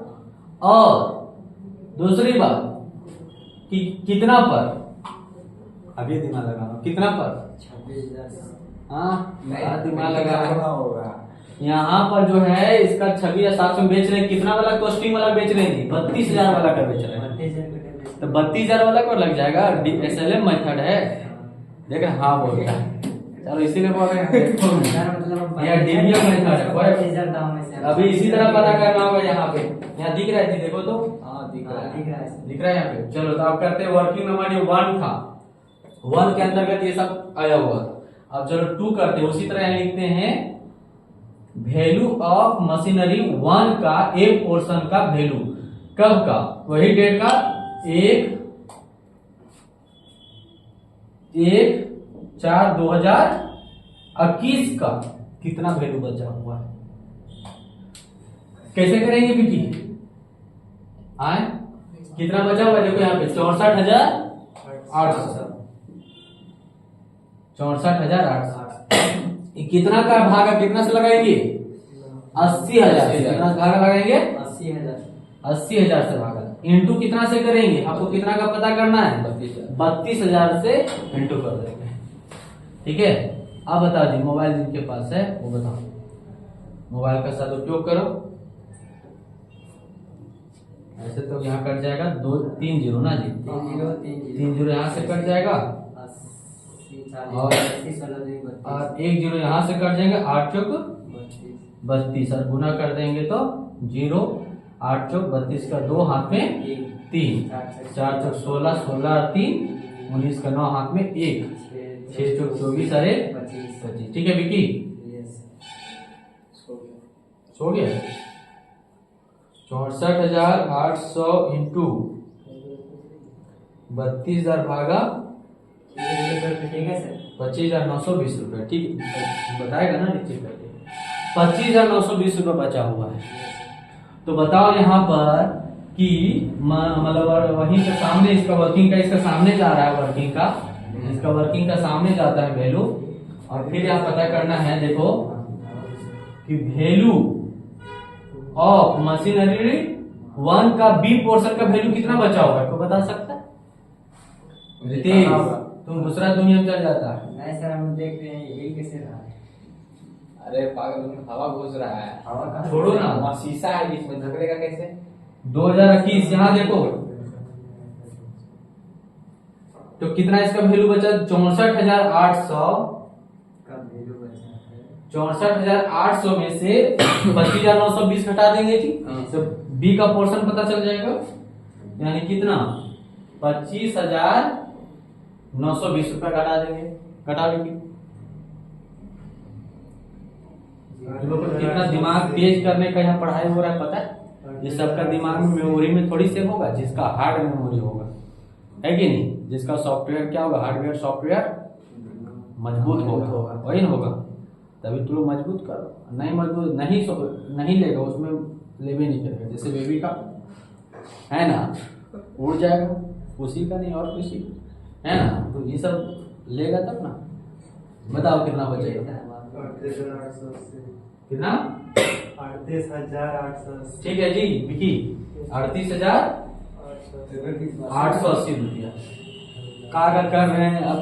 और दूसरी बात कि कितना पर अभी दिमाग लगाना कितना पर 26,000 हाँ दिमाग लगा होगा। यहाँ पर जो है इसका 26,700 में बेच रहे हैं। कितना वाला कॉस्टिंग वाला बेच रहे हैं 32,000 वाला का बेच रहे हैं। तो 32,000 वाला को लग जाएगा। SLM मेथड है देख हाँ बोलता है। चलो इसीलिए बोल रहे हैं DBM मेथड है। अभी इसी तरह पता करना होगा। यहाँ पे यहाँ दिख रहा है देखो तो दिख रहा है यहाँ पे। चलो तो आप करते हैं वर्किंग मेमोरी 1 था 1 के अंतर्गत ये सब आया हुआ। अब चलो 2 करते हैं उसी तरह यहाँ लिखते हैं वैल्यू ऑफ मशीनरी 1 का ए पोर्शन का वैल्यू कब का वही डेट का 1/4/2021 का कितना वैल्यू बचा हुआ है। कैसे करेंगे बेटी आए कितना बचा हुआ है देखो यहाँ पे 64,800 कितना का भागा कितना से लगाएंगे 80,000 से। कितना भागा लगाएंगे 80,000 से भागा इंटू कितना से करेंगे। आपको कितना का पता करना है 32,000 से इंटू कर देंगे। ठीक है अब बताओ जी मोबाइल जिनके पास है वो बताओ मोबाइल का सदुपयोग करो। ऐसे तो यहाँ कट जाएगा 3 जीरो ना जी 3 जीरो यहाँ से कट जाएगा और 1 जीरो यहाँ से कट जाएंगे 8 चौक 32 और गुना कर देंगे तो 0 8 चौक 32 का 2 हाथ में 3 4 चौक 16 16 और 3 19 का 9 हाथ में 1 6 चौक 24 अरे 25। ठीक है विकी सो गया 64,800 इंटू 32,000 भागा 25,920 रुपए। ठीक बताएगा ना नीचे करके 25,920 रुपए बचा हुआ है। तो बताओ यहाँ पर कि मतलब वहीं के सामने इसका वर्किंग का इसका सामने जा रहा है वर्किंग का इसका वर्किंग का सामने जाता है वैल्यू। और फिर यहाँ पता करना है देखो कि वैल्यू ऑफ मशीनरी 1 का बी पोर्शन का वैल्यू कितना बचा होगा आपको बता सकता है। रितेश तुम दूसरा दुनिया में चल जाता है। नहीं सर हम देख रहे हैं ये कैसे रहा है। अरे पागल तुम हवा घुस रहा है। हवा का छोड़ो ना वहाँ शीशा है इसमें झगड़ेगा कैसे 2021 यहाँ देखो तो कितना इसका वैल्यू बचा 64,800 का वैल्यू बचा है 64,800 में से 25,920 घटा देंगे जी तो बी का पोर्शन पता चल जाएगा यानी कितना 25,920 रुपया घटा देंगे। घटाओ विकी। तुम लोग को कितना दिमाग तेज करने का यहाँ पढ़ाई हो रहा है पता है? ये सबका दिमाग मेमोरी में थोड़ी सेव होगा, जिसका हार्ड मेमोरी होगा, है कि नहीं? जिसका सॉफ्टवेयर क्या होगा, हार्डवेयर सॉफ्टवेयर मजबूत होगा, वही ना होगा, तभी तुम लोग मजबूत करो। नहीं मजबूत नहीं लेगा, उसमें ले भी नहीं करेगा। जैसे बेबी का है ना, उड़ जाएगा, उसी का नहीं और किसी है ना, तो ये सब लेगा तब ना। बताओ कितना बचेगा? कितना? 38,880। ठीक है जी विकी, 38,880 रुपया का अगर कर रहे हैं अब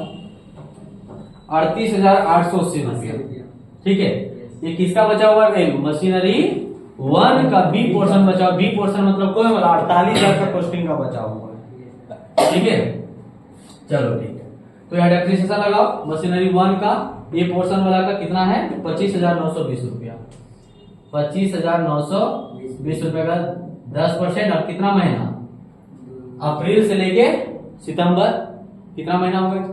38,880 रुपया। ठीक है, ये किसका बचा हुआ है? मशीनरी 1 का बी पोर्शन बचा। बी पोर्शन मतलब कोई 48,000 का कॉस्टिंग का बचा हुआ है। ठीक है, चलो ठीक है, तो यहाँ डेप्रिसिएशन लगाओ। मशीनरी 1 का ये पोर्शन वाला का कितना है? 25,920 रुपया। 25,920 रुपए का 10%। अब कितना महीना? अप्रैल से लेके सितंबर। कितना महीना हो गया?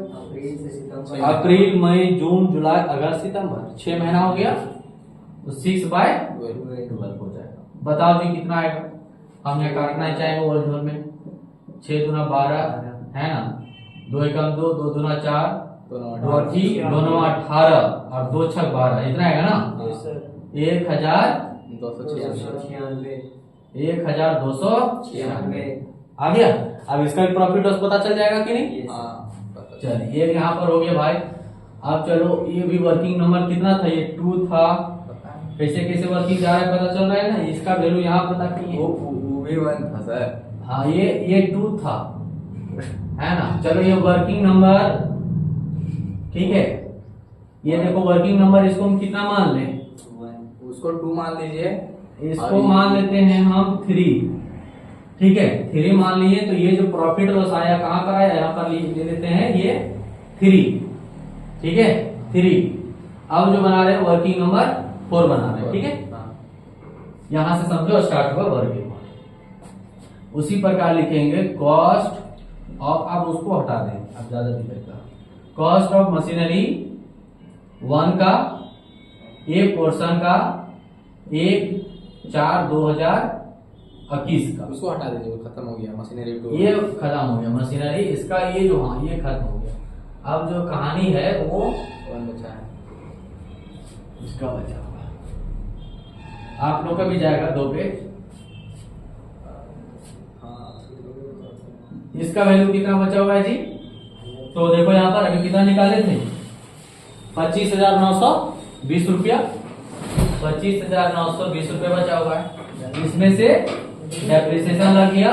अप्रैल, मई, जून, जुलाई, अगस्त, सितंबर, 6 महीना हो गया। तो 6/12 हो जाएगा। बताओ जी कितना आएगा? हम यहाँ काटना चाहेंगे ओरिजिनल में। 6 दूना 12 है ना, 2 एकम 2, 2 दूना 4, 2 अठी 2 9 18 और 2 6 12, इतना आएगा ना? 1,296 आ गया। अब इसका भी प्रॉफिट लॉस पता चल जाएगा कि नहीं? चलिए ये यहाँ पर हो गया भाई। अब चलो ये भी वर्किंग नंबर कितना था? ये 2 था। कैसे कैसे वर्किंग जा रहा है पता चल रहा है ना? इसका वैल्यू यहाँ पता किए। वो भी 1 था सर। हाँ ये 2 था, है ना? चलो ये वर्किंग नंबर, ठीक है, ये देखो वर्किंग नंबर, इसको हम कितना मान लें? उसको 2 मान लीजिए, इसको मान लेते हैं हम 3। ठीक है, 3 मान लिए। तो ये जो प्रॉफिट लॉस आया कहाँ पर आया? यहाँ पर ले लेते हैं ये 3। ठीक है 3। अब जो बना रहे हैं वर्किंग नंबर 4 बना रहे हैं। ठीक है, यहां से समझो स्टार्ट हुआ वर्किंग। उसी प्रकार लिखेंगे कॉस्ट ऑफ, अब उसको हटा दें, अब ज्यादा दिखेगा। कॉस्ट ऑफ मशीनरी 1 का ए पोर्शन का 1/4/2021 का, उसको हटा दीजिए, खत्म हो गया मशीनरी 2। ये खत्म हो गया मशीनरी इसका। ये जो हाँ ये खत्म हो गया। अब जो कहानी है वो 1 बचा है, इसका बचा हुआ। आप लोग का भी जाएगा 2 पेज। इसका वैल्यू कितना बचा हुआ है जी? तो देखो यहाँ पर अभी कितना निकाले थे? 25,920 रुपया। 25,920 रुपया बचा हुआ है। इसमें से डेप्रिसिएशन लग गया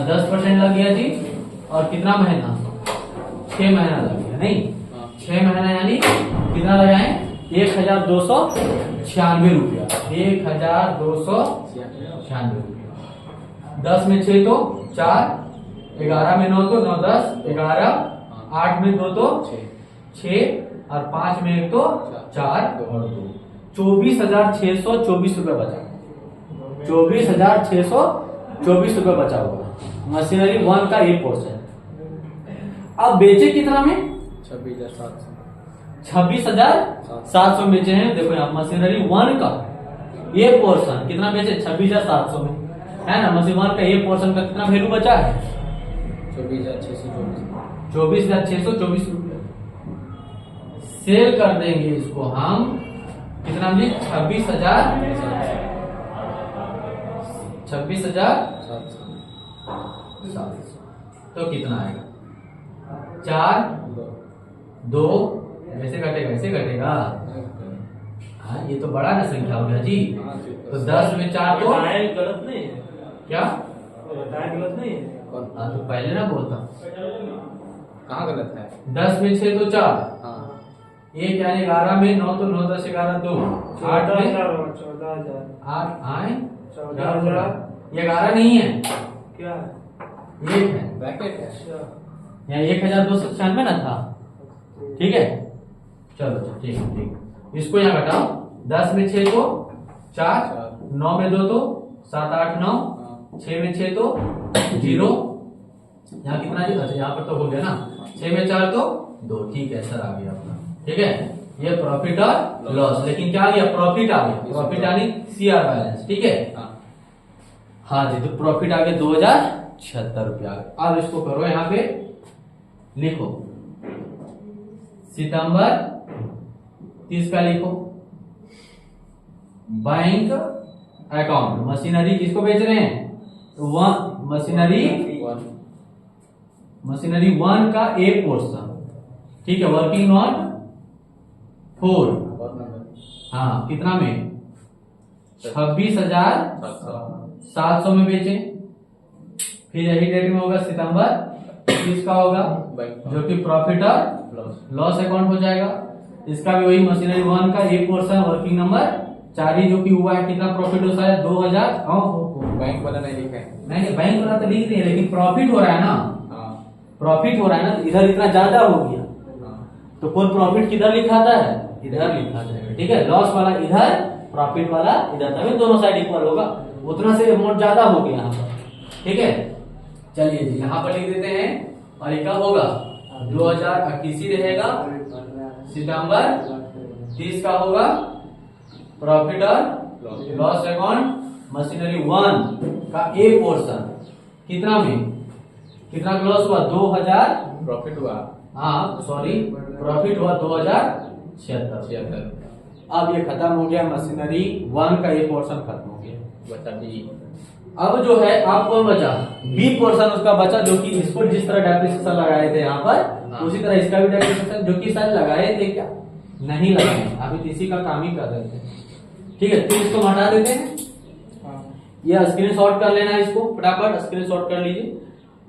10% लग गया जी। और कितना महीना? 6 महीना लग गया। नहीं 6 महीना यानी कितना लगाए? 1,296 रुपया। 1,296 रुपया। 10 में 6 तो 4, 11 में 9 तो 9 10, 11, 8 में 2 तो 6 और 5 में 1 तो 4 और 2, 24,624 रुपए बचा। 24,624 रुपए बचा हुआ मशीनरी 1 का एक पोर्शन। अब बेचे कितना में? 26,700। 26,700 बेचे हैं। देखो यहाँ मशीनरी 1 का ये पोर्शन कितना बेचे? 26,700 में, है ना? मशीन 1 का ये पोर्शन का कितना वैल्यू बचा है? 24,624 रुपया। सेल कर देंगे इसको हम कितना में? 26,700। तो कितना आएगा? 4 2 ऐसे घटेगा, ऐसे घटेगा। हाँ ये तो बड़ा ना संख्या हो गया जी। तो 10 में 4 तो गलत नहीं है क्या? गलत नहीं है। हाँ तो पहले ना बोलता। कहाँ गलत है? 10 में 6 तो 4, हाँ 1 यानी 11 में 9 तो 9 10 11 2, 8 में 14,000 8 आए 14,000 ये 11 नहीं है, क्या है? 1 है। ब्रैकेट है। अच्छा यहाँ 1,296 ना था। ठीक है चलो ठीक है ठीक। इसको यहाँ घटाओ। 10 में 6 तो 4, 9 में 2 तो 7 8 9, 6 में 6 तो 0। यहाँ कितना जी? अच्छा यहाँ पर तो हो गया ना। 6 में 4 तो 2। ठीक है सर, आ गया अपना। ठीक है, ये प्रॉफिट और लॉस, लेकिन क्या आ गया, प्रॉफिट आ गया, प्रॉफिट यानी सीआर बैलेंस। ठीक है, हाँ जी, तो प्रॉफिट आ गया 2076 रुपया। अब इसको करो, यहाँ पे लिखो सितंबर 30 का लिखो। बैंक अकाउंट, मशीनरी किसको बेच रहे हैं, मशीनरी 1 का एक पोर्शन। ठीक है, वर्किंग नॉट 4। हाँ, कितना में, 26,700 में बेचे। फिर यही डेट में होगा सितंबर 30 का होगा, जो कि प्रॉफिट और लॉस अकाउंट हो जाएगा। इसका भी वही मशीनरी 1 का एक पोर्शन, वर्किंग नंबर 4, जो कि हुआ है कितना प्रॉफिट होता है 2000। बैंक वाला नहीं लिखा है। नहीं, बैंक वाला तो लिख रही है, लेकिन प्रॉफिट हो रहा है ना, प्रॉफिट हो रहा है ना, तो इधर इतना ज्यादा हो गया, तो कोई प्रॉफिट किधर लिखाता है, इधर लिखा जाएगा। ठीक है, लॉस वाला इधर, प्रॉफिट वाला इधर, तभी दोनों साइड इक्वल होगा। उतना से अमाउंट ज्यादा हो गया यहाँ पर। ठीक है, चलिए जी, यहाँ पर लिख देते हैं। और ये कब होगा, 2021 रहेगा, सितंबर 30 का होगा प्रॉफिट और लॉस अकाउंट, मशीनरी 1 का एक पोर्शन। कितना में, कितना लॉस हुआ, 2000, प्रॉफिट हुआ, हाँ सॉरी, प्रॉफिट हुआ 2076। अब ये खत्म हो गया, मशीनरी 1 का एक पोर्शन खत्म हो गया। बचा बी। अब जो है आप कौन बचा, बी पोर्शन उसका बचा, जो कि इसको जिस तरह डेप्रिसिएशन लगाए थे यहाँ पर, उसी तरह इसका भी डेप्रिसिएशन, जो कि शायद लगाए थे, क्या नहीं लगाए, अभी तो इसी का काम ही कर रहे थे। ठीक है, तो इसको हटा देते हैं। ये स्क्रीनशॉट कर लेना है, इसको फटाफट स्क्रीनशॉट कर लीजिए,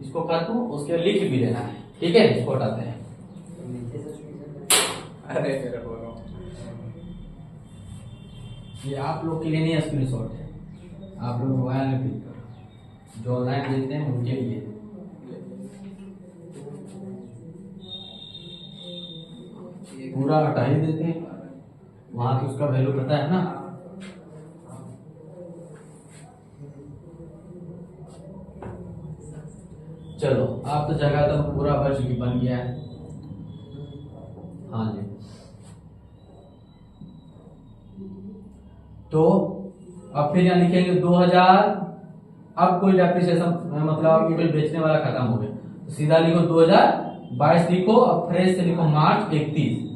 इसको खत्म, उसके लिख भी लेना है। ठीक है, इसको हटाते हैं। अरे मेरे बोलो, ये आप लोग के लिए नहीं स्क्रीनशॉट है, आप लोग मोबाइल में क्लिक करो, जो ऑनलाइन देखते हैं उनके लिए। पूरा हटा ही देते हैं, वहां तो उसका वैल्यू पता है ना। चलो, आप तो जगह तो पूरा बन गया है। हाँ जी, तो अब फिर यहाँ लिखेंगे 2000। अब कोई डेप्रिसिएशन मतलब कोई बेचने वाला खत्म हो गया, तो सीधा लिखो 2022 लिखो, अब फ्रेश से लिखो मार्च 31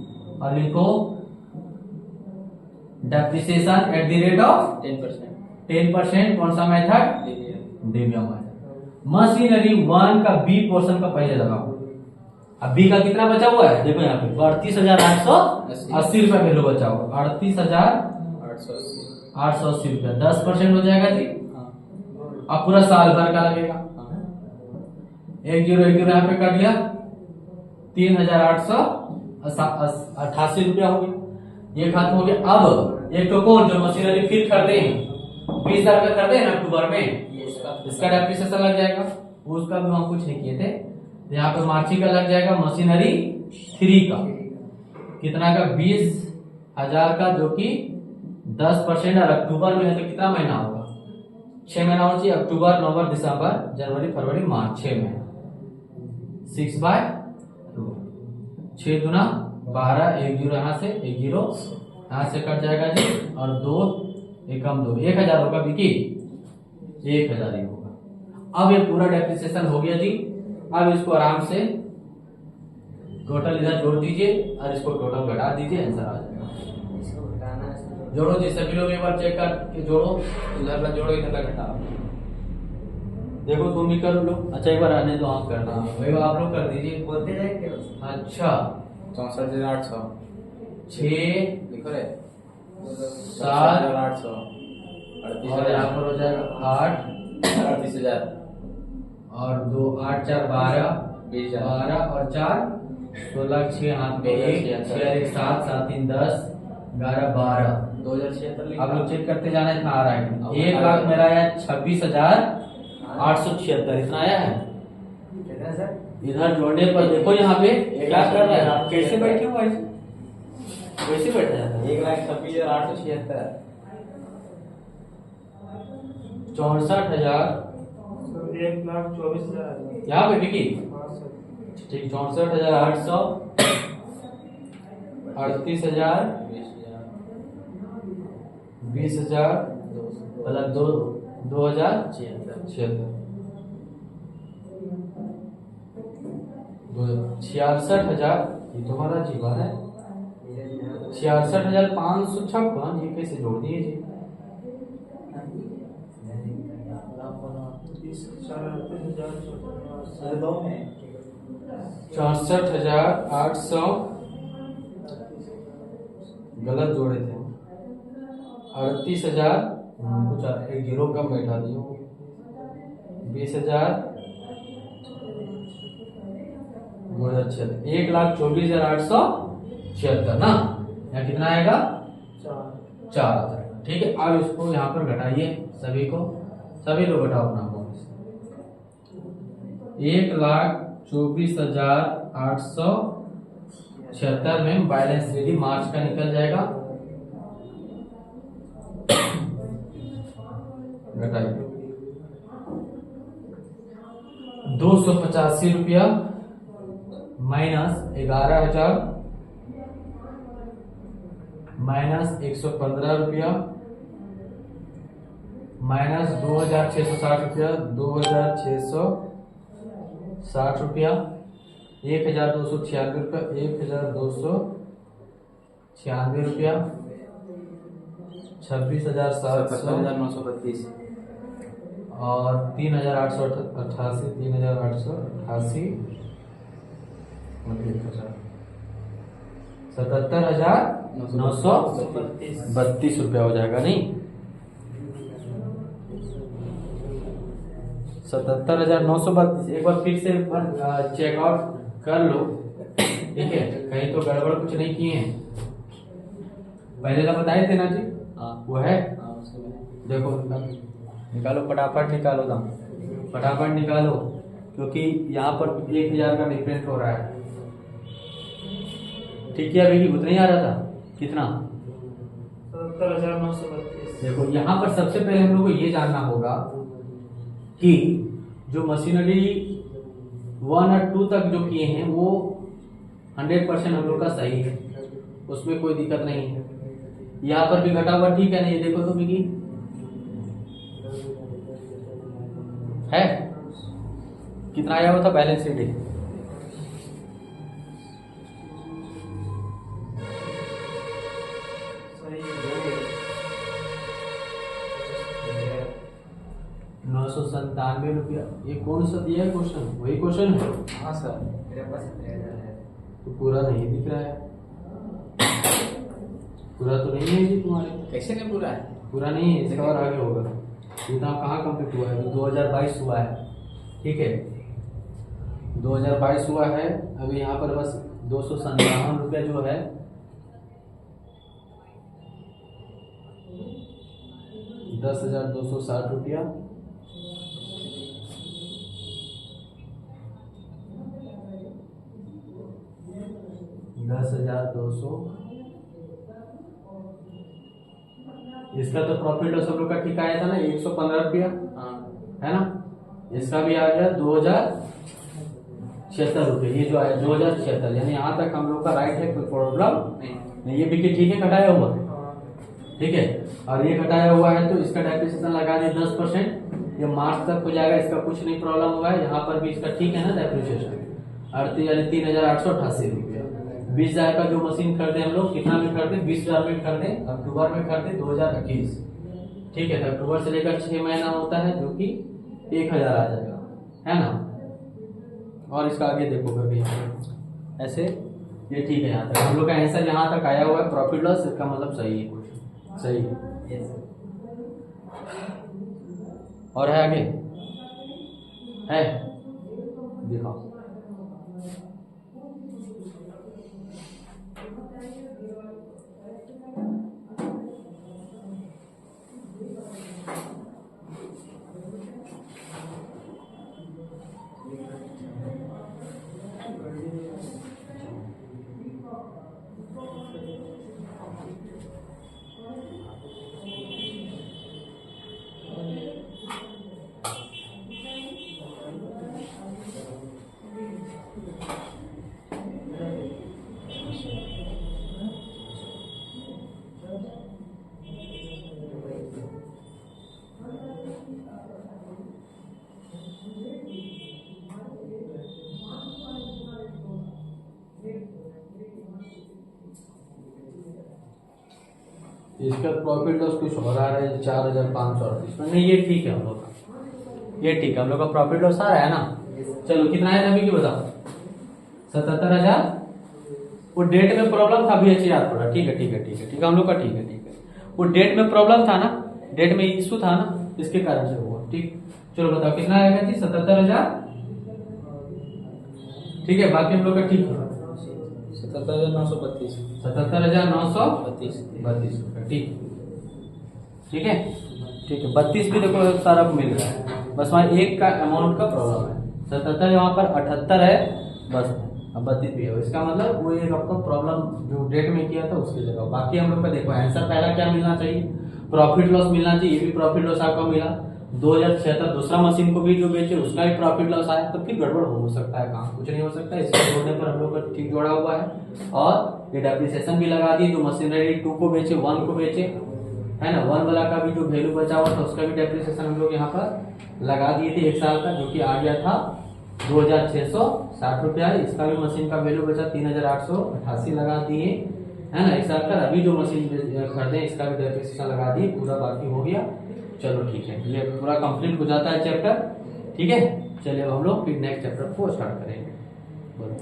और लिखो depreciation eight the rate of 10%। कौन सा मेथड, डेबियम मेथड। मशीनरी 1 का बी पोर्शन का पहले लगाओ। अब बी का कितना बचा हुआ है, देखो यहाँ पे 38,880 रुपया वैल्यू बचा हुआ, 38,880 रुपया, 10% हो जाएगा जी। अब पूरा साल भर का लगेगा, 1010 यहाँ पे कर दिया, 3,888 रुपया हो गया, ये खत्म हो गया। अब एक तो कौन जो मशीनरी फिट करते हैं 20,000 का करते हैं ना अक्टूबर में, इसका डेप्रिसिएशन लग जाएगा, उसका भी हम कुछ नहीं किए थे। यहाँ पे मार्ची का लग जाएगा, मशीनरी 3 का कितना का 20,000 का, जो कि 10%, और अक्टूबर में है तो कितना महीना होगा, 6 महीना होना चाहिए, अक्टूबर नवंबर दिसंबर जनवरी फरवरी मार्च, 6 महीना, 6/2, 6 दूना 12, 1 जीरो यहाँ से, 1 जीरो यहाँ से कट जाएगा जी, और 2 एकम 2, 1,000 होगा बिकी, 1,000 ही होगा। अब ये पूरा डेप्रिसिएशन हो गया जी। अब इसको आराम से टोटल इधर जोड़ दीजिए और इसको टोटल घटा दीजिए, आंसर आ जाएगा। जोड़ो जी, सभी लोग एक बार चेक करके जोड़ो, इधर का जोड़ो, इधर का घटाओ। देखो तुम भी कर लो। अच्छा एक बार आने दो, आप करना, वही आप लोग कर दीजिए। बोलते जाएंगे। अच्छा 64,800 6 लिखो रे, 7 800 और यहाँ पर हो जाएगा 8 38,000 और 2 8 4 12 20,000 12 और 4 16 6 हाथ में 1 6 1 7 7 3 10 11 12 2076 आप लोग चेक करते जाना इतना आ रहा है। 1 लाख मेरा आया 26,876, इतना आया है। कितना सर? इधर जोड़ने पर देखो यहाँ पे क्या कर रहा है, आप कैसे बैठे हो ऐसे, कैसे बैठा जाता है। 1,26,876 64,000 1,24,000 यहाँ पे विकी, हाँ सर। ठीक 64,800, 38,000, 20,000 मतलब 2,076, 66,000, ये तुम्हारा जीवन है 66,556, ये कैसे जोड़ दिए जी? 64,800 गलत जोड़े थे 38,000 कुछ एक जीरो कम बैठा दियो 20,000 2076 1,24,876 ना यहाँ कितना आएगा 4,000 ठीक है। अब इसको यहाँ पर घटाइए सभी लोग घटाओ अपना 1,24,876 में बैलेंस रेडी मार्च का निकल जाएगा घटाइए 285 रुपया माइनस 11,000 माइनस 115 रुपया माइनस 2,660 रुपया 2,660 रुपया 1,296 रुपया 1,296 रुपया 26,700 और 3,888 77,932 रुपया हो जाएगा नहीं 77,932 एक बार फिर से चेकआउट कर लो ठीक है कहीं तो गड़बड़ कुछ नहीं किए हैं पहले तो बताए थे ना जी वो है देखो निकालो फटाफट निकालो क्योंकि यहाँ पर 1,000 का डिफरेंस हो रहा है ठीक है अभी उतना ही आ रहा था कितना 77,932। देखो यहाँ पर सबसे पहले हम लोग को ये जानना होगा कि जो मशीनरी 1 और 2 तक जो किए हैं वो 100% हम लोग का सही है उसमें कोई दिक्कत नहीं है यहाँ पर भी घटा हुआ ठीक है नहीं देखो तो बिकी है कितना आया हुआ था बैलेंस शीट सही है 997 रुपया ये कौन सा दिया है क्वेश्चन वही क्वेश्चन है हाँ सर मेरे पास तो पूरा नहीं दिख रहा है पूरा तो नहीं है जी तुम्हारे कैसे नहीं पूरा है पूरा नहीं है इसका और आगे होगा इतना कहाँ कंप्लीट हुआ है तो 2022 हुआ है ठीक है 2022 हुआ है अभी यहाँ पर बस 297 रुपया जो है ₹10,260 10,200 इसका तो प्रॉफिट लॉस हम लोग का ठीक आया था ना 115 रुपया है ना इसका भी आ गया 2,076 रुपये ये जो आया 2,076 यानी यहाँ तक हम लोग का राइट है कोई प्रॉब्लम नहीं ये बिक्री ठीक है घटाया हुआ ठीक है और ये घटाया हुआ है तो इसका डेप्रिसिएशन लगा दिए 10% ये मार्च तक हो जाएगा इसका कुछ नहीं प्रॉब्लम हुआ है यहाँ पर भी इसका ठीक है ना डेप्रिसिएशन 3,888 रुपया 20,000 का जो मशीन खरीदे हम लोग कितना में खरीदे 20,000 में खरीदे अक्टूबर में खरीदे 2021 ठीक है तो अक्टूबर से लेकर 6 महीना होता है जो कि 1,000 आ जाएगा है ना और इसका आगे देखो कभी ऐसे ये ठीक है यहाँ तक हम लोग का आंसर यहाँ तक आया हुआ है प्रॉफिट लॉस इसका मतलब सही है सही है और है आगे है दिखाओ इसका प्रॉफिट लॉस कुछ हो रहा है 4,538 में। नहीं ये ठीक है हम लोग का, ये ठीक है हम लोग का प्रॉफिट लॉस आ रहा है ना। चलो कितना है अभी की बताओ 77,000। वो डेट में प्रॉब्लम था अभी अच्छे याद पड़ा। ठीक है ठीक है ठीक है ठीक है हम लोग का ठीक है ठीक है। वो डेट में प्रॉब्लम था ना, डेट में इशू था ना, इसके कारण से हुआ। ठीक चलो बताओ कितना आएगा जी 77,000। ठीक है बाकी हम लोग का ठीक है 77,932 77,932 रुपये। ठीक ठीक है ठीक है 32 भी देखो सारा मिल रहा है, बस वहाँ एक का अमाउंट का प्रॉब्लम है। 77 वहाँ पर 78 है बस, अब 32 भी है। इसका मतलब वो एक आपका प्रॉब्लम जो डेट में किया था उसकी जगह। बाकी हम लोग का देखो आंसर पहला क्या मिलना चाहिए, प्रॉफिट लॉस मिलना चाहिए। ये भी प्रॉफिट लॉस आपका मिला। 2076 दूसरा मशीन को भी जो बेचे उसका भी प्रॉफिट लॉस आया। तो फिर गड़बड़ हो सकता है, कहाँ कुछ नहीं हो सकता। इसको जोड़ने पर हम लोग का ठीक जोड़ा हुआ है। और ये डेप्रिसिएशन भी लगा दी। जो मशीनरी 2 को बेचे 1 को बेचे है ना, 1 वाला का भी जो वैल्यू बचा हुआ था उसका भी डेप्रिसिएशन हम लोग यहाँ पर लगा दिए थे 1 साल का, जो कि आ गया था 2,660 रुपया। इसका भी मशीन का वैल्यू बचा 3,888 लगा दिए है ना 1 साल का। अभी जो मशीन खरीदे इसका भी डेप्रिसिएशन लगा दिए, पूरा बाकी हो गया। चलो ठीक है, ये पूरा कंप्लीट हो जाता है चैप्टर। ठीक है चलिए अब हम लोग फिर नेक्स्ट चैप्टर को स्टार्ट करेंगे। बोलो।